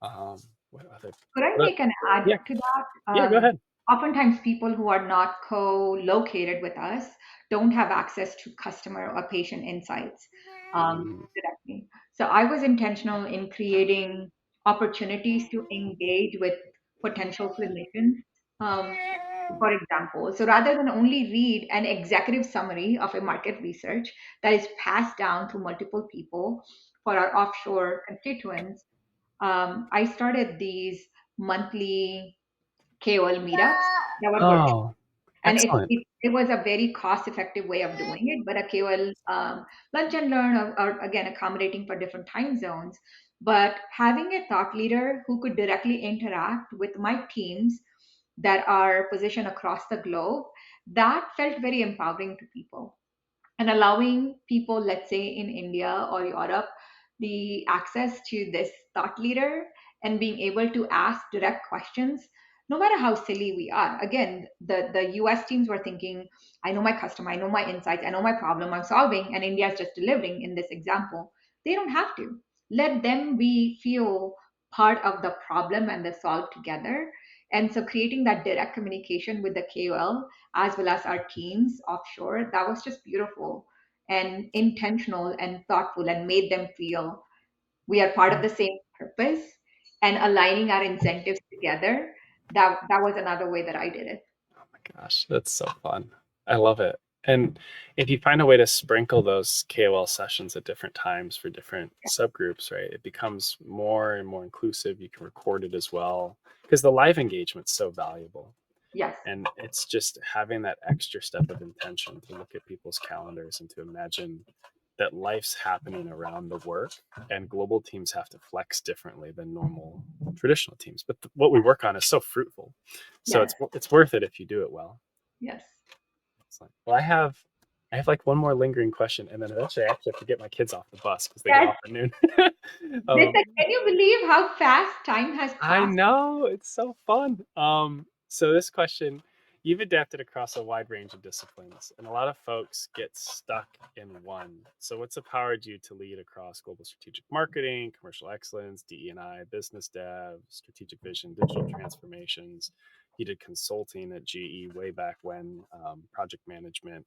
Um, what other? Could I What, make an add yeah, to that? yeah, go ahead. Oftentimes, people who are not co-located with us don't have access to customer or patient insights Mm, directly. So I was intentional in creating opportunities to engage with potential clinicians. Um, for example, so rather than only read an executive summary of a market research that is passed down to multiple people for our offshore constituents, I started these monthly KOL meetups that were virtual. oh, And it, excellent. it, it was a very cost effective way of doing it, but a KOL lunch and learn, or again, accommodating for different time zones. But having a thought leader who could directly interact with my teams that are positioned across the globe, that felt very empowering to people and allowing people, let's say in India or Europe, the access to this thought leader and being able to ask direct questions, no matter how silly we are. Again, the US teams were thinking, I know my customer, I know my insights, I know my problem I'm solving, and India is just delivering in this example. They don't have to. Let them be feel part of the problem and the solve together. And so creating that direct communication with the KOL as well as our teams offshore, that was just beautiful and intentional and thoughtful and made them feel we are part of Oh the same purpose and aligning our incentives together. That was another way that I did it. my gosh, that's so fun. I love it. And if you find a way to sprinkle those KOL sessions at different times for different subgroups, right, it becomes more and more inclusive. You can record it as well because the live engagement's so valuable. Yes, And it's just having that extra step of intention to look at people's calendars and to imagine that life's happening around the work, and global teams have to flex differently than normal traditional teams. But what we work on is so fruitful. So yes, it's worth it if you do it well. yes. Excellent. Well, I have like one more lingering question, and then eventually I actually have to get my kids off the bus because they get Yes. off at noon. Listen, um, can you believe how fast time has I passed? know it's so fun. So this question, you've adapted across a wide range of disciplines, and a lot of folks get stuck in one. So what's empowered you to lead across global strategic marketing, commercial excellence, DE&I, business dev, strategic vision, digital transformations? You did consulting at GE way back when, project management.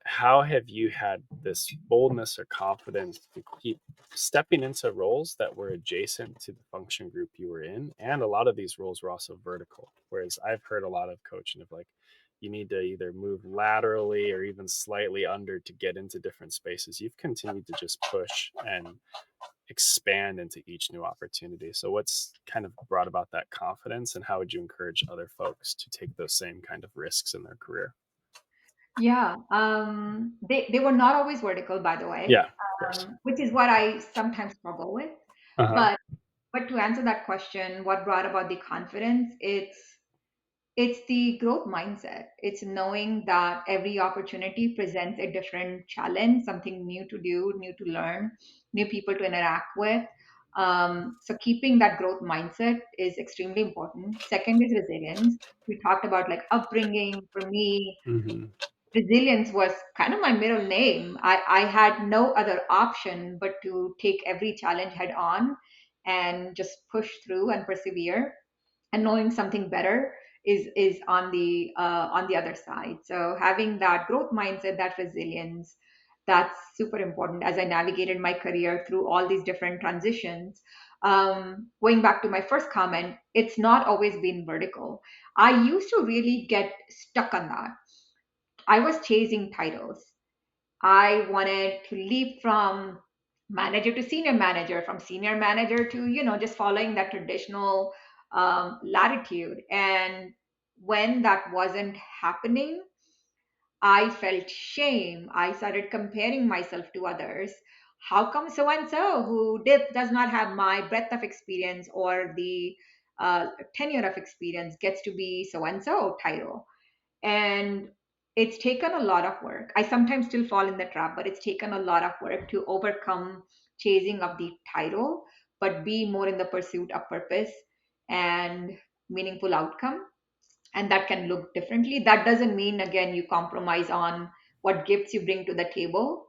How have you had this boldness or confidence to keep stepping into roles that were adjacent to the function group you were in? And a lot of these roles were also vertical. Whereas I've heard a lot of coaching of like, you need to either move laterally or even slightly under to get into different spaces. You've continued to just push and expand into each new opportunity. So, what's kind of brought about that confidence, and how would you encourage other folks to take those same kind of risks in their career? Yeah, they were not always vertical, by the way, Yeah, of course. which is what I sometimes struggle with. Uh huh. But but to answer that question, what brought about the confidence? It's the growth mindset. It's knowing that every opportunity presents a different challenge, something new to do, new to learn, new people to interact with. So keeping that growth mindset is extremely important. Second is resilience. We talked about like upbringing. For me, Hmm. resilience was kind of my middle name. I had no other option but to take every challenge head on and just push through and persevere, and knowing something better is on the other side. So having that growth mindset, that resilience, that's super important as I navigated my career through all these different transitions. Going back to my first comment, it's not always been vertical. I used to really get stuck on that. I was chasing titles. I wanted to leap from manager to senior manager, from senior manager to, just following that traditional latitude. And when that wasn't happening, I felt shame. I started comparing myself to others. How come so and so who does not have my breadth of experience or the tenure of experience gets to be so and so title? And it's taken a lot of work. I sometimes still fall in the trap, but it's taken a lot of work to overcome chasing of the title, but be more in the pursuit of purpose and meaningful outcome. And that can look differently. That doesn't mean, again, you compromise on what gifts you bring to the table.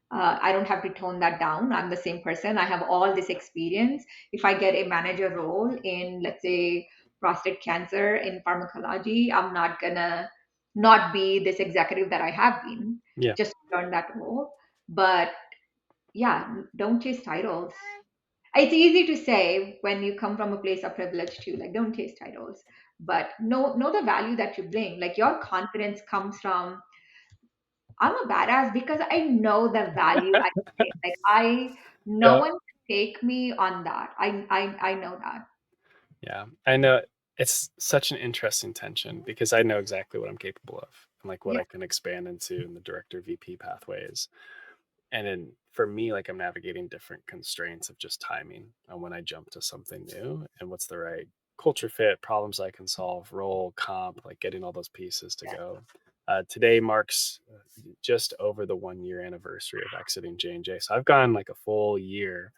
I don't have to tone that down. I'm the same person. I have all this experience. If I get a manager role in, let's say, prostate cancer in pharmacology, I'm not gonna not be this executive that I have been, Yeah. just to learn that role. But yeah, don't chase titles. It's easy to say when you come from a place of privilege too, like don't chase titles, but know the value that you bring. Like your confidence comes from, I'm a badass because I know the value I bring. Like no Yeah. one can take me on that. I know that. Yeah. I know it's such an interesting tension because I know exactly what I'm capable of and like what Yeah. I can expand into in the director VP pathways. And then for me, like I'm navigating different constraints of just timing on when I jump to something new and what's the right culture fit, problems I can solve, role, comp, like getting all those pieces to go. Today marks just over the 1 year anniversary of exiting J&J. So I've gone like a full year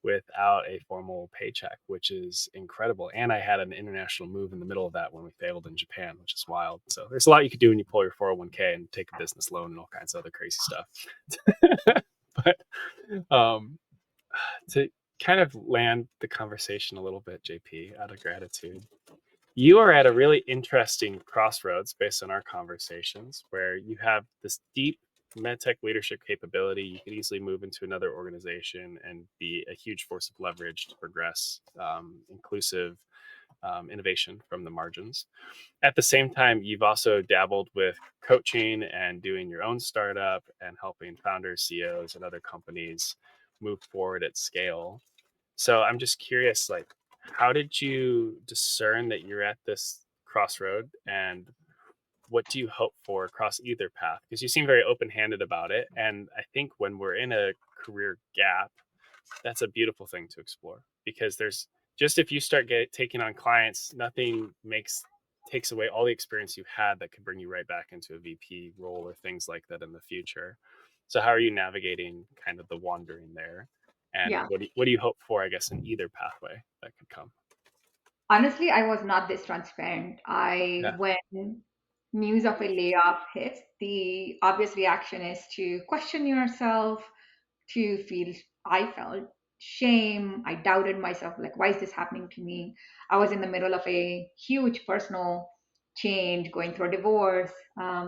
without a formal paycheck, which is incredible. And I had an international move in the middle of that when we failed in Japan, which is wild. So there's a lot you could do when you pull your 401k and take a business loan and all kinds of other crazy stuff. But um, to kind of land the conversation a little bit, JP, out of gratitude, you are at a really interesting crossroads based on our conversations where you have this deep medtech leadership capability. You could easily move into another organization and be a huge force of leverage to progress inclusive innovation from the margins. At the same time, you've also dabbled with coaching and doing your own startup and helping founders, CEOs, and other companies move forward at scale. So I'm just curious, like, how did you discern that you're at this crossroad, and what do you hope for across either path? Because you seem very open-handed about it, and I think when we're in a career gap, that's a beautiful thing to explore, because there's just, if you start taking on clients, nothing takes away all the experience you've had that could bring you right back into a VP role or things like that in the future. So how are you navigating kind of the wandering there? And Yeah. what do you hope for, I guess, in either pathway that could come? Honestly, I was not this transparent. Yeah. When news of a layoff hits, the obvious reaction is to question yourself, to feel, I felt shame. I doubted myself, like, why is this happening to me? I was in the middle of a huge personal change, going through a divorce,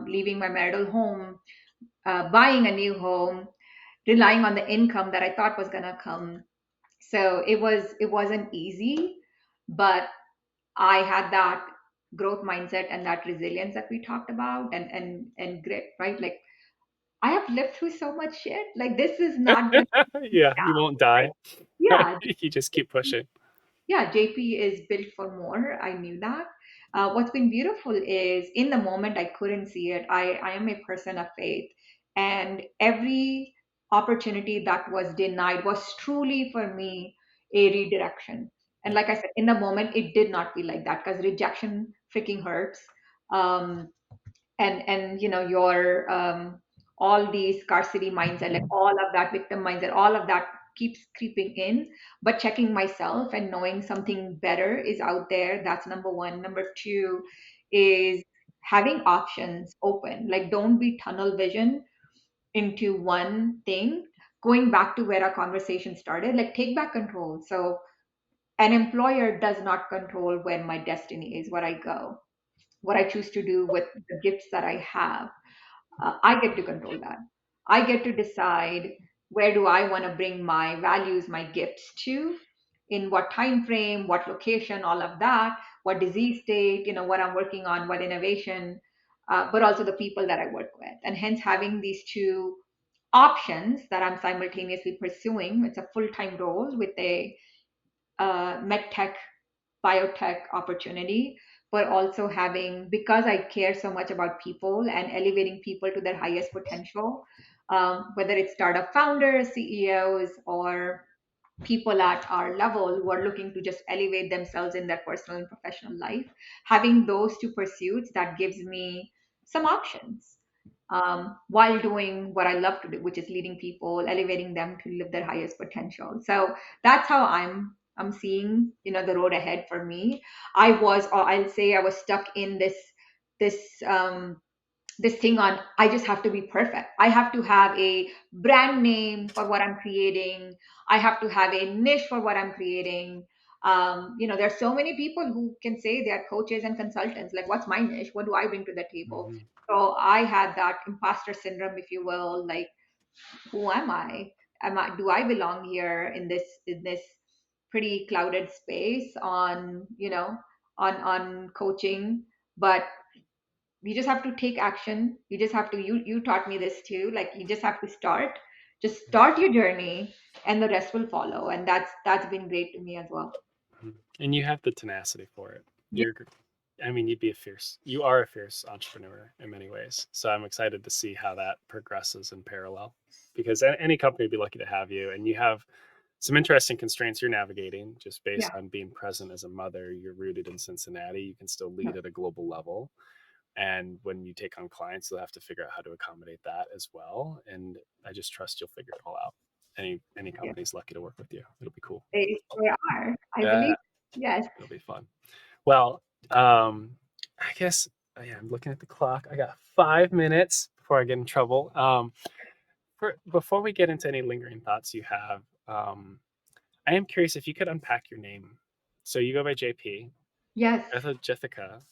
leaving my marital home, buying a new home, relying on the income that I thought was gonna come. So it wasn't easy, but I had that growth mindset and that resilience that we talked about, and grit, right? Like, I have lived through so much shit. Like, this is not gonna Yeah, you down, won't right? die. Yeah, You just keep pushing. yeah, JP is built for more. I knew that. What's been beautiful is in the moment I couldn't see it. I am a person of faith, and every opportunity that was denied was truly for me a redirection. And Yeah. like I said, in the moment, it did not feel like that because rejection freaking hurts. Um, and your all the scarcity mindset, like all of that victim mindset, all of that keeps creeping in. But checking myself and knowing something better is out there, that's number one. Number two is having options open. Like, don't be tunnel vision into one thing. Going back to where our conversation started, like, take back control. So an employer does not control where my destiny is, where I go, what I choose to do with the gifts that I have. I get to control that. I get to decide where do I want to bring my values, my gifts to, in what time frame, what location, all of that, what disease state, what I'm working on, what innovation, but also the people that I work with. And hence having these two options that I'm simultaneously pursuing. It's a full-time role with a MedTech biotech opportunity, but also having, because I care so much about people and elevating people to their highest potential, whether it's startup founders, CEOs, or people at our level who are looking to just elevate themselves in their personal and professional life, having those two pursuits, that gives me some options, while doing what I love to do, which is leading people, elevating them to live their highest potential. So that's how I'm seeing, the road ahead for me. I'll say I was stuck in this this thing on, I just have to be perfect. I have to have a brand name for what I'm creating. I have to have a niche for what I'm creating. There's so many people who can say they're coaches and consultants. Like, what's my niche? What do I bring to the table? Mhm. So I had that imposter syndrome, if you will. Like, who am I? Do I belong here in this pretty clouded space on, on coaching? But you just have to take action. You just have to, you taught me this too, like, you just have to start your journey, and the rest will follow. And that's been great to me as well. Mhm. And you have the tenacity for it. Yeah. I mean, you are a fierce entrepreneur in many ways. So I'm excited to see how that progresses in parallel, because any company would be lucky to have you. And you have some interesting constraints you're navigating just based Yeah. on being present as a mother. You're rooted in Cincinnati. You can still Yeah. lead at a global level. And when you take on clients, you'll have to figure out how to accommodate that as well. And I just trust you'll figure it all out. Any Yeah. company's lucky to work with you. It'll be cool. They are, I Yeah, believe. Yes. it'll be fun. Well, I guess, yeah, I'm looking at the clock. I got 5 minutes before I get in trouble. Before we get into any lingering thoughts you have, I am curious if you could unpack your name. So you go by JP. Yes. I thought Juthika,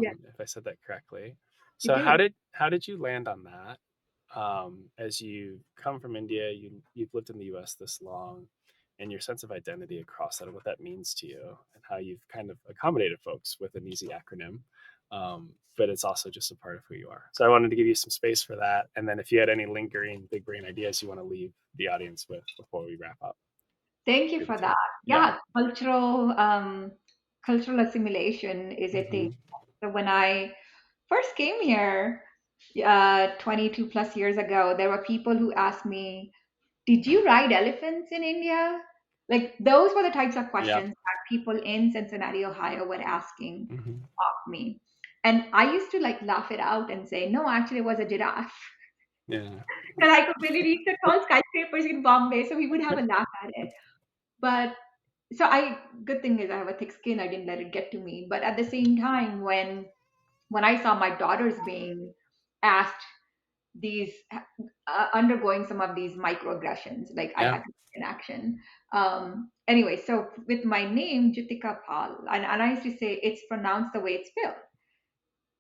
Yes, if I said that correctly. you So did. how did you land on that? As you come from India, you've lived in the U.S. this long. and your sense of identity across that and what that means to you and how you've kind of accommodated folks with an easy acronym. But it's also just a part of who you are. So I wanted to give you some space for that. And then if you had any lingering big brain ideas you want to leave the audience with before we wrap up, Thank you give it for to you. that. Yeah. Yeah, cultural assimilation is a thing. Hmm. So when I first came here, 22 plus years ago, there were people who asked me, "Did you ride elephants in India?" Like those were the types of Yeah. questions that people in Cincinnati, Ohio were asking Hmm. of me. And I used to like laugh it out and say, "No, actually, it was a giraffe." Yeah. And I could really reach the tall skyscrapers in Bombay, so we would have a laugh at it. But so I good thing is I have a thick skin. I didn't let it get to me. But at the same time, when I saw my daughters being asked these undergoing some of these microaggressions, like I Yeah. had to take an action. Anyway, so with my name Juthika Pal, and I used to say it's pronounced the way it's spelled.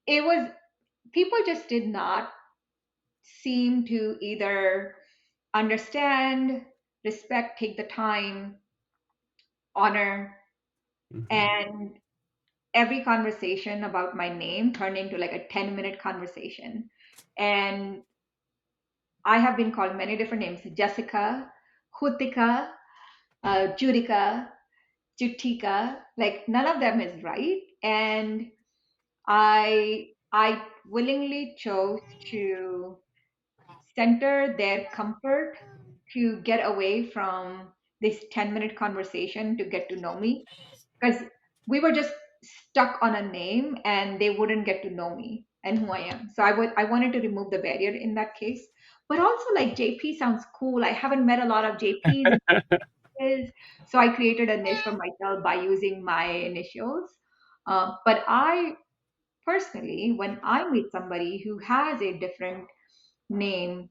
It was people just did not seem to either understand, respect, take the time, honor, Hmm. and every conversation about my name turned into like a 10-minute conversation. And I have been called many different names: Jessica, Hutika, Judika, Jutika. Like none of them is right. And I willingly chose to center their comfort to get away from this 10-minute conversation to get to know me, because we were just stuck on a name and they wouldn't get to know me and who I am. So I wanted to remove the barrier in that case. But also like JP sounds cool. I haven't met a lot of JPs and Ps, so I created a niche for myself by using my initials. But I personally, when I meet somebody who has a different name,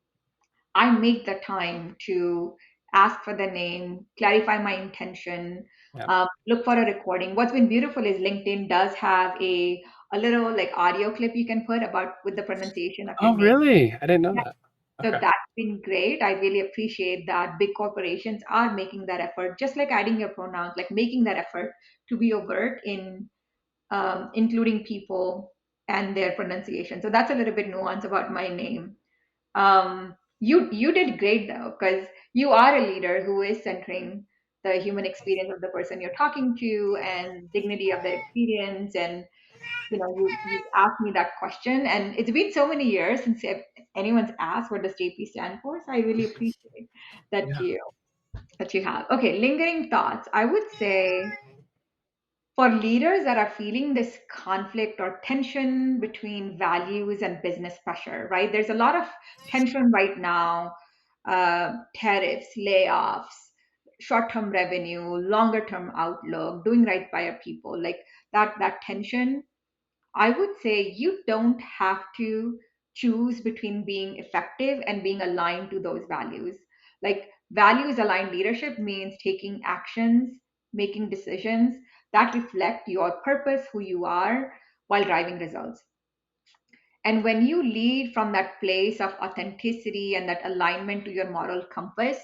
I make the time to ask for the name, clarify my intention, Yeah. look for a recording. What's been beautiful is LinkedIn does have a little like audio clip you can put about with the pronunciation of your Oh, name. really? I didn't know Yeah. that. So Okay. that's been great. I really appreciate that big corporations are making that effort, just like adding your pronouns, like making that effort to be overt in including people and their pronunciation. So that's a little bit nuance about my name. You did great though, because you are a leader who is centering the human experience of the person you're talking to and dignity of their experience. And you asked me that question, and it's been so many years since anyone's asked what does JP stand for. So I really appreciate that Yeah. you have. Okay, lingering thoughts. I would say for leaders that are feeling this conflict or tension between values and business pressure, right? There's a lot of tension right now, tariffs, layoffs, short term revenue, longer term outlook, doing right by our people, like that tension. I would say you don't have to choose between being effective and being aligned to those values. Like values aligned leadership means taking actions, making decisions that reflect your purpose, who you are, while driving results. And when you lead from that place of authenticity and that alignment to your moral compass,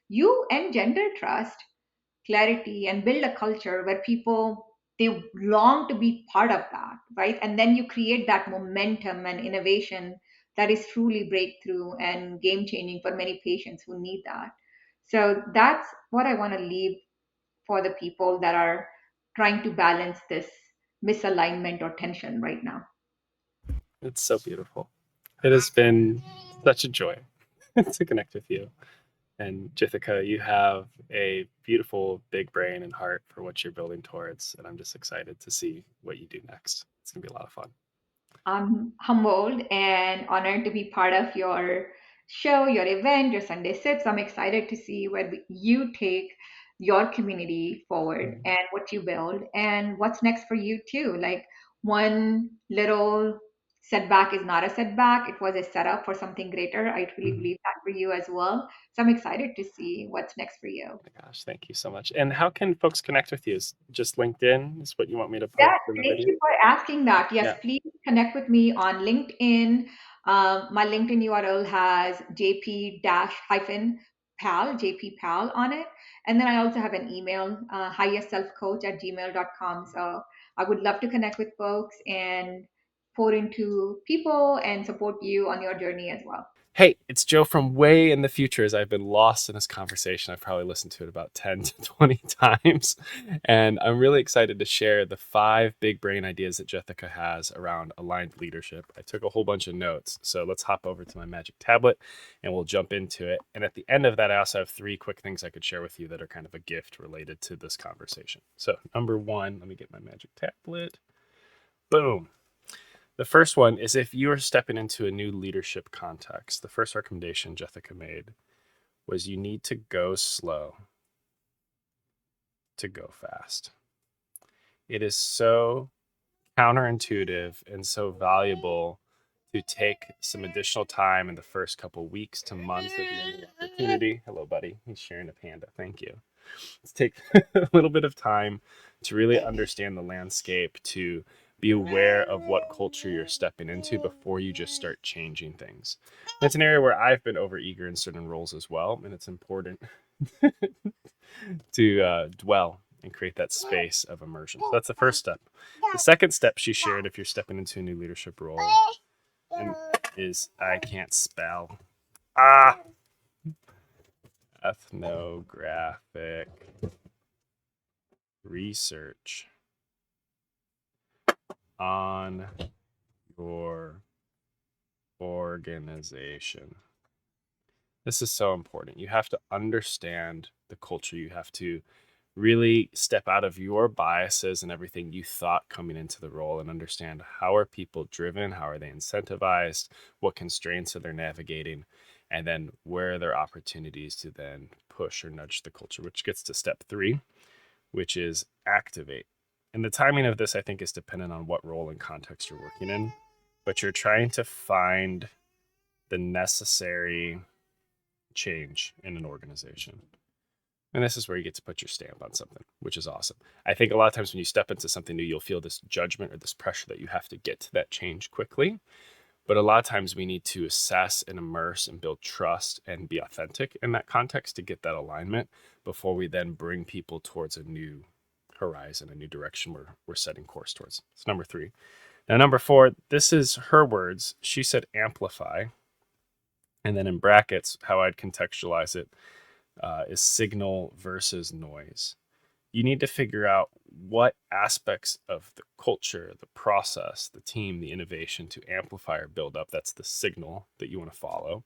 you engender trust, clarity, and build a culture where people they long to be part of that, right? And then you create that momentum and innovation that is truly breakthrough and game changing for many patients who need that. So that's what I want to leave for the people that are trying to balance this misalignment or tension right now. It's so beautiful. It has been such a joy to connect with you. And Jithika, you have a beautiful big brain and heart for what you're building towards. And I'm just excited to see what you do next. It's going to be a lot of fun. I'm humbled and honored to be part of your show, your event, your Sunday Sips. I'm excited to see where you take your community forward Mhm. and what you build and what's next for you too. Like one little setback is not a setback. It was a setup for something greater. I truly Mhm. believe that for you as well. So I'm excited to see what's next for you. My gosh, thank you so much. And how can folks connect with you? Just LinkedIn is what you want me to Yeah, post in the thank video? you for asking that. Yes, Yeah. please connect with me on LinkedIn. My LinkedIn URL has jp-pal Pal, JP Pal on it. And then I also have an email, highestselfcoach@gmail.com. So I would love to connect with folks and pour into people and support you on your journey as well. Hey, it's Joe from way in the future. As I've been lost in this conversation, I've probably listened to it about 10 to 20 times. And I'm really excited to share the 5 big brain ideas that Juthika has around aligned leadership. I took a whole bunch of notes. So let's hop over to my magic tablet and we'll jump into it. And at the end of that, I also have 3 quick things I could share with you that are kind of a gift related to this conversation. So, number 1, let me get my magic tablet. Boom. The first one is if you are stepping into a new leadership context, the first recommendation Jessica made was you need to go slow to go fast. It is so counterintuitive and so valuable to take some additional time in the first couple weeks to months of your new opportunity. Hello, buddy. He's sharing a panda. Thank you. Let's take a little bit of time to really understand the landscape, to be aware of what culture you're stepping into before you just start changing things. And it's an area where I've been overeager in certain roles as well, and it's important to dwell and create that space of immersion. So that's the first step. The second step she shared, if you're stepping into a new leadership role, is I can't spell. Ethnographic research on your organization. This is so important. You have to understand the culture. You have to really step out of your biases and everything you thought coming into the role and understand how are people driven, how are they incentivized, what constraints are they navigating, and then where are their opportunities to then push or nudge the culture, which gets to step 3, which is activate. And the timing of this, I think, is dependent on what role and context you're working in, but you're trying to find the necessary change in an organization. And this is where you get to put your stamp on something, which is awesome. I think a lot of times when you step into something new, you'll feel this judgment or this pressure that you have to get to that change quickly. But a lot of times we need to assess and immerse and build trust and be authentic in that context to get that alignment before we then bring people towards a new horizon, a new direction we're setting course towards. It's number 3. Now, number 4, this is her words. She said amplify. And then in brackets, how I'd contextualize it is signal versus noise. You need to figure out what aspects of the culture, the process, the team, the innovation to amplify or build up. That's the signal that you want to follow.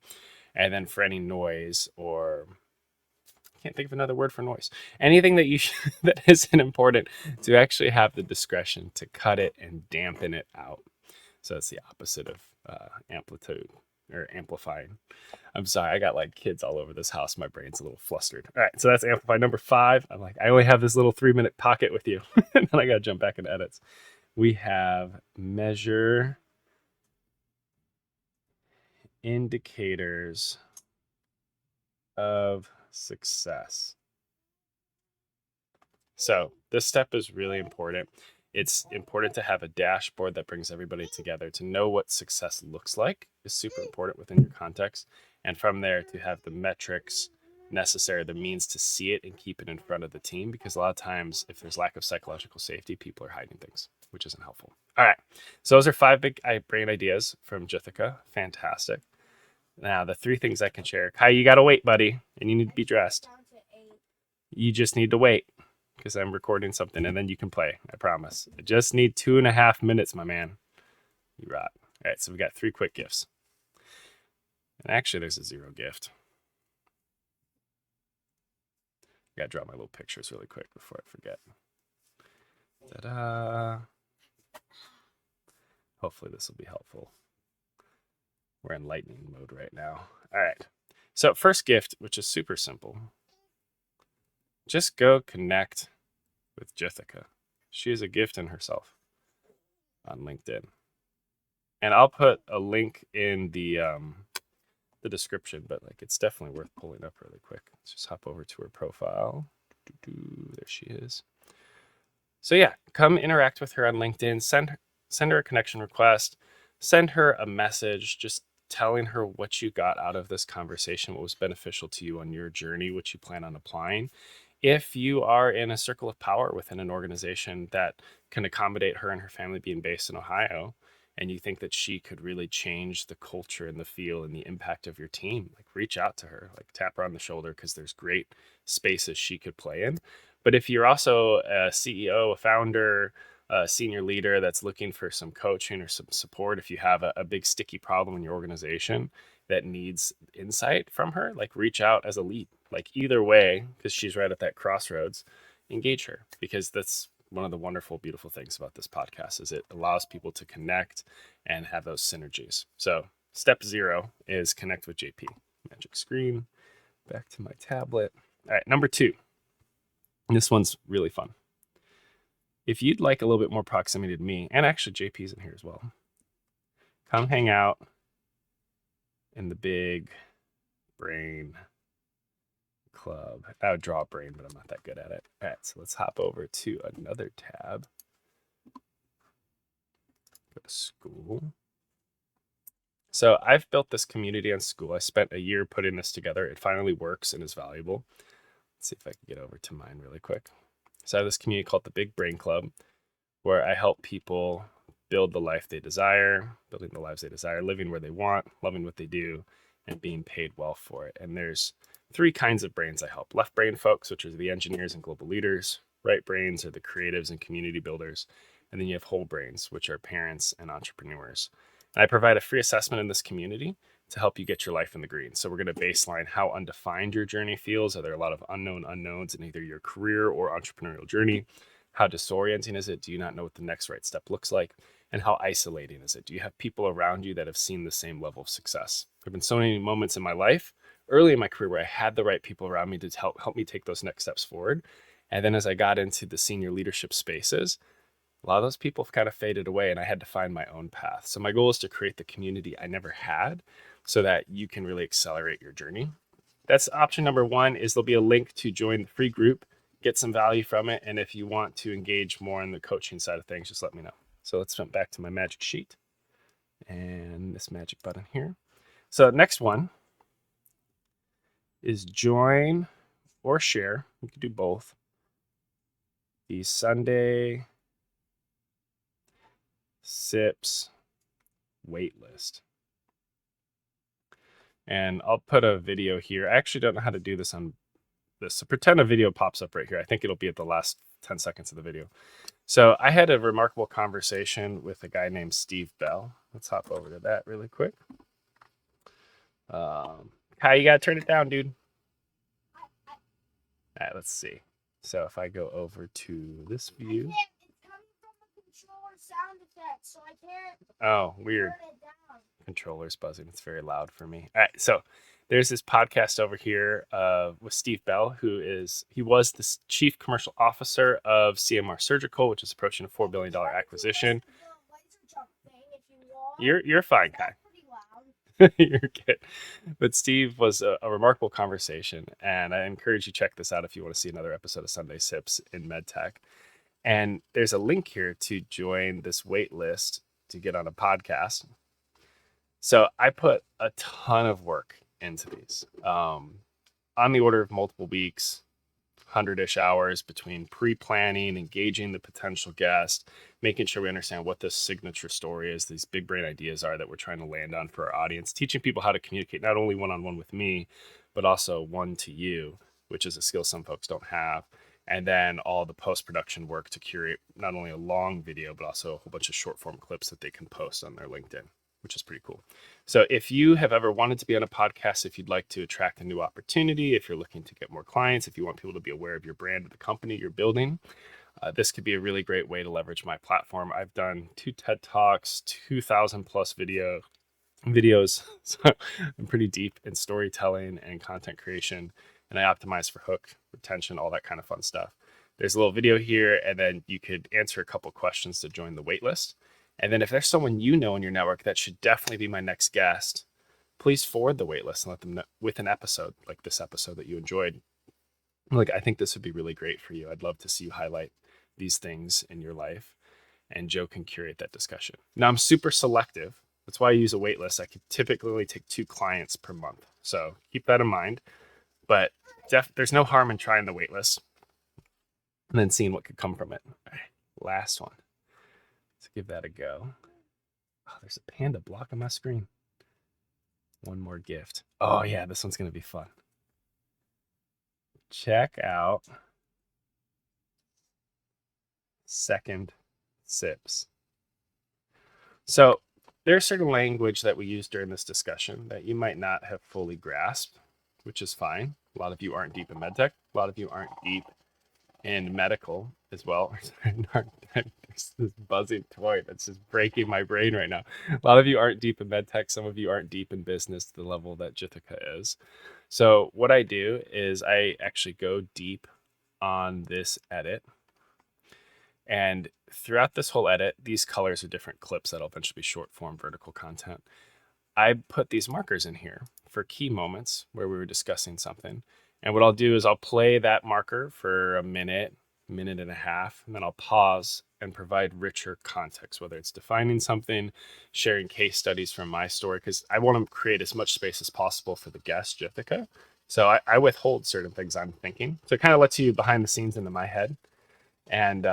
And then for any noise, or I can't think of another word for noise, anything that that isn't important, to actually have the discretion to cut it and dampen it out. So that's the opposite of amplitude or amplifying. I'm sorry, I got like kids all over this house. My brain's a little flustered. All right, so that's amplify. Number 5, I'm like, I only have this little 3-minute pocket with you. And then I got to jump back into edits. We have measure indicators of success. So this step is really important. It's important to have a dashboard that brings everybody together. To know what success looks like is super important within your context. And from there, to have the metrics necessary, the means to see it and keep it in front of the team. Because a lot of times, if there's lack of psychological safety, people are hiding things, which isn't helpful. All right. So those are 5 big brain ideas from Juthika. Fantastic. Now, the 3 things I can share. Kai, you got to wait, buddy. And you need to be dressed. You just need to wait, because I'm recording something, and then you can play. I promise. I just need 2.5 minutes, my man. You rock. All right, so we got 3 quick gifts. And actually, there's a 0 gift. I got to draw my little pictures really quick before I forget. Ta-da. Hopefully this will be helpful. We're in lightning mode right now. All right. So first gift, which is super simple. Just go connect with Juthika. She is a gift in herself on LinkedIn. And I'll put a link in the description, but like it's definitely worth pulling up really quick. Let's just hop over to her profile. There she is. So yeah, come interact with her on LinkedIn. Send her a connection request. Send her a message. Just telling her what you got out of this conversation, what was beneficial to you on your journey, what you plan on applying. If you are in a circle of power within an organization that can accommodate her and her family being based in Ohio, and you think that she could really change the culture and the feel and the impact of your team, like reach out to her, like tap her on the shoulder, because there's great spaces she could play in. But if you're also a CEO, a founder, a senior leader that's looking for some coaching or some support, if you have a big sticky problem in your organization that needs insight from her, like reach out as a lead. Like either way, because she's right at that crossroads, engage her, because that's one of the wonderful, beautiful things about this podcast is it allows people to connect and have those synergies. So step 0 is connect with JP. Magic screen, back to my tablet. All right, number 2. This one's really fun. If you'd like a little bit more proximity to me, and actually JP's in here as well, come hang out in the Big Brain Club. I would draw a brain, but I'm not that good at it. All right, so let's hop over to another tab. Go to Skool. So I've built this community on Skool. I spent a year putting this together. It finally works and is valuable. Let's see if I can get over to mine really quick. So I have this community called the Big Brain Club, where I help people build the life they desire, building the lives they desire, living where they want, loving what they do, and being paid well for it. And there's 3 kinds of brains I help. Left brain folks, which are the engineers and global leaders. Right brains are the creatives and community builders. And then you have whole brains, which are parents and entrepreneurs. And I provide a free assessment in this community to help you get your life in the green. So we're going to baseline how undefined your journey feels. Are there a lot of unknown unknowns in either your career or entrepreneurial journey? How disorienting is it? Do you not know what the next right step looks like? And how isolating is it? Do you have people around you that have seen the same level of success? There have been so many moments in my life, early in my career, where I had the right people around me to help me take those next steps forward. And then as I got into the senior leadership spaces, a lot of those people kind of faded away and I had to find my own path. So my goal is to create the community I never had so that you can really accelerate your journey. That's option number 1. Is there'll be a link to join the free group, get some value from it. And if you want to engage more in the coaching side of things, just let me know. So let's jump back to my magic sheet and this magic button here. So next one is join or share. You can do both. The Sunday Sips waitlist. And I'll put a video here. I actually don't know how to do this on this. So pretend a video pops up right here. I think it'll be at the last 10 seconds of the video. So I had a remarkable conversation with a guy named Steve Bell. Let's hop over to that really quick. Kai, you got to turn it down, dude. All right, let's see. So if I go over to this view. It's coming from the controller sound effects, so I can't. Oh, weird. Turn it down. Controller's buzzing. It's very loud for me. All right, so there's this podcast over here with Steve Bell, he was the chief commercial officer of CMR Surgical, which is approaching a $4 billion acquisition. You're fine, Kai. You're good. But Steve was a remarkable conversation, and I encourage you to check this out if you want to see another episode of Sunday Sips in MedTech. And there's a link here to join this wait list to get on a podcast. So I put a ton of work into these, on the order of multiple weeks, 100-ish hours between pre-planning, engaging the potential guest, making sure we understand what this signature story is, these big brain ideas are that we're trying to land on for our audience, teaching people how to communicate not only one-on-one with me, but also one to you, which is a skill some folks don't have. And then all the post-production work to curate not only a long video, but also a whole bunch of short form clips that they can post on their LinkedIn, which is pretty cool. So if you have ever wanted to be on a podcast, if you'd like to attract a new opportunity, if you're looking to get more clients, if you want people to be aware of your brand or the company you're building, this could be a really great way to leverage my platform. I've done 2 TED Talks, 2,000 plus videos. So I'm pretty deep in storytelling and content creation, and I optimize for hook, retention, all that kind of fun stuff. There's a little video here, and then you could answer a couple questions to join the waitlist. And then if there's someone you know in your network that should definitely be my next guest, please forward the waitlist and let them know with an episode like this episode that you enjoyed. Like, I think this would be really great for you. I'd love to see you highlight these things in your life, and Joe can curate that discussion. Now, I'm super selective That's why I use a waitlist. I could typically only take 2 clients per month. So keep that in mind. But there's no harm in trying the waitlist and then seeing what could come from it. All right, last one. Let's give that a go. Oh, there's a panda blocking my screen. One more gift. Oh, yeah, this one's going to be fun. Check out second sips. So there's certain language that we use during this discussion that you might not have fully grasped, which is fine. A lot of you aren't deep in MedTech. A lot of you aren't deep in medical as well. There's this buzzing toy that's just breaking my brain right now. A lot of you aren't deep in MedTech. Some of you aren't deep in business to the level that Juthika is. So what I do is I actually go deep on this edit. And throughout this whole edit, these colors are different clips that'll eventually be short form vertical content. I put these markers in here for key moments where we were discussing something. And what I'll do is I'll play that marker for a minute, minute and a half, and then I'll pause and provide richer context, whether it's defining something, sharing case studies from my story, because I want to create as much space as possible for the guest, Juthika. So I withhold certain things I'm thinking. So it kind of lets you behind the scenes into my head. And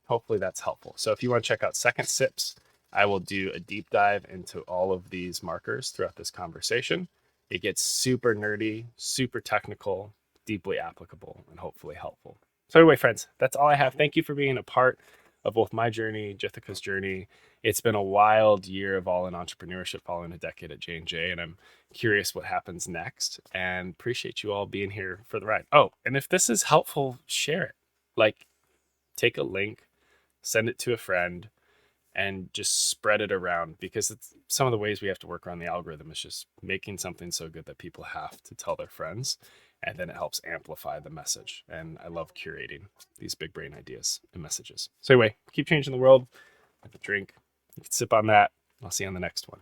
hopefully that's helpful. So if you want to check out Second Sips, I will do a deep dive into all of these markers throughout this conversation. It gets super nerdy, super technical, deeply applicable, and hopefully helpful. So anyway, friends, that's all I have. Thank you for being a part of both my journey, Juthika's journey. It's been a wild year of all in entrepreneurship following a decade at J&J, and I'm curious what happens next and appreciate you all being here for the ride. Oh, and if this is helpful, share it. Like, take a link, send it to a friend, and just spread it around, because it's some of the ways we have to work around the algorithm is just making something so good that people have to tell their friends, and then it helps amplify the message. And I love curating these big brain ideas and messages. So anyway, keep changing the world. Have a drink. You can sip on that. I'll see you on the next one.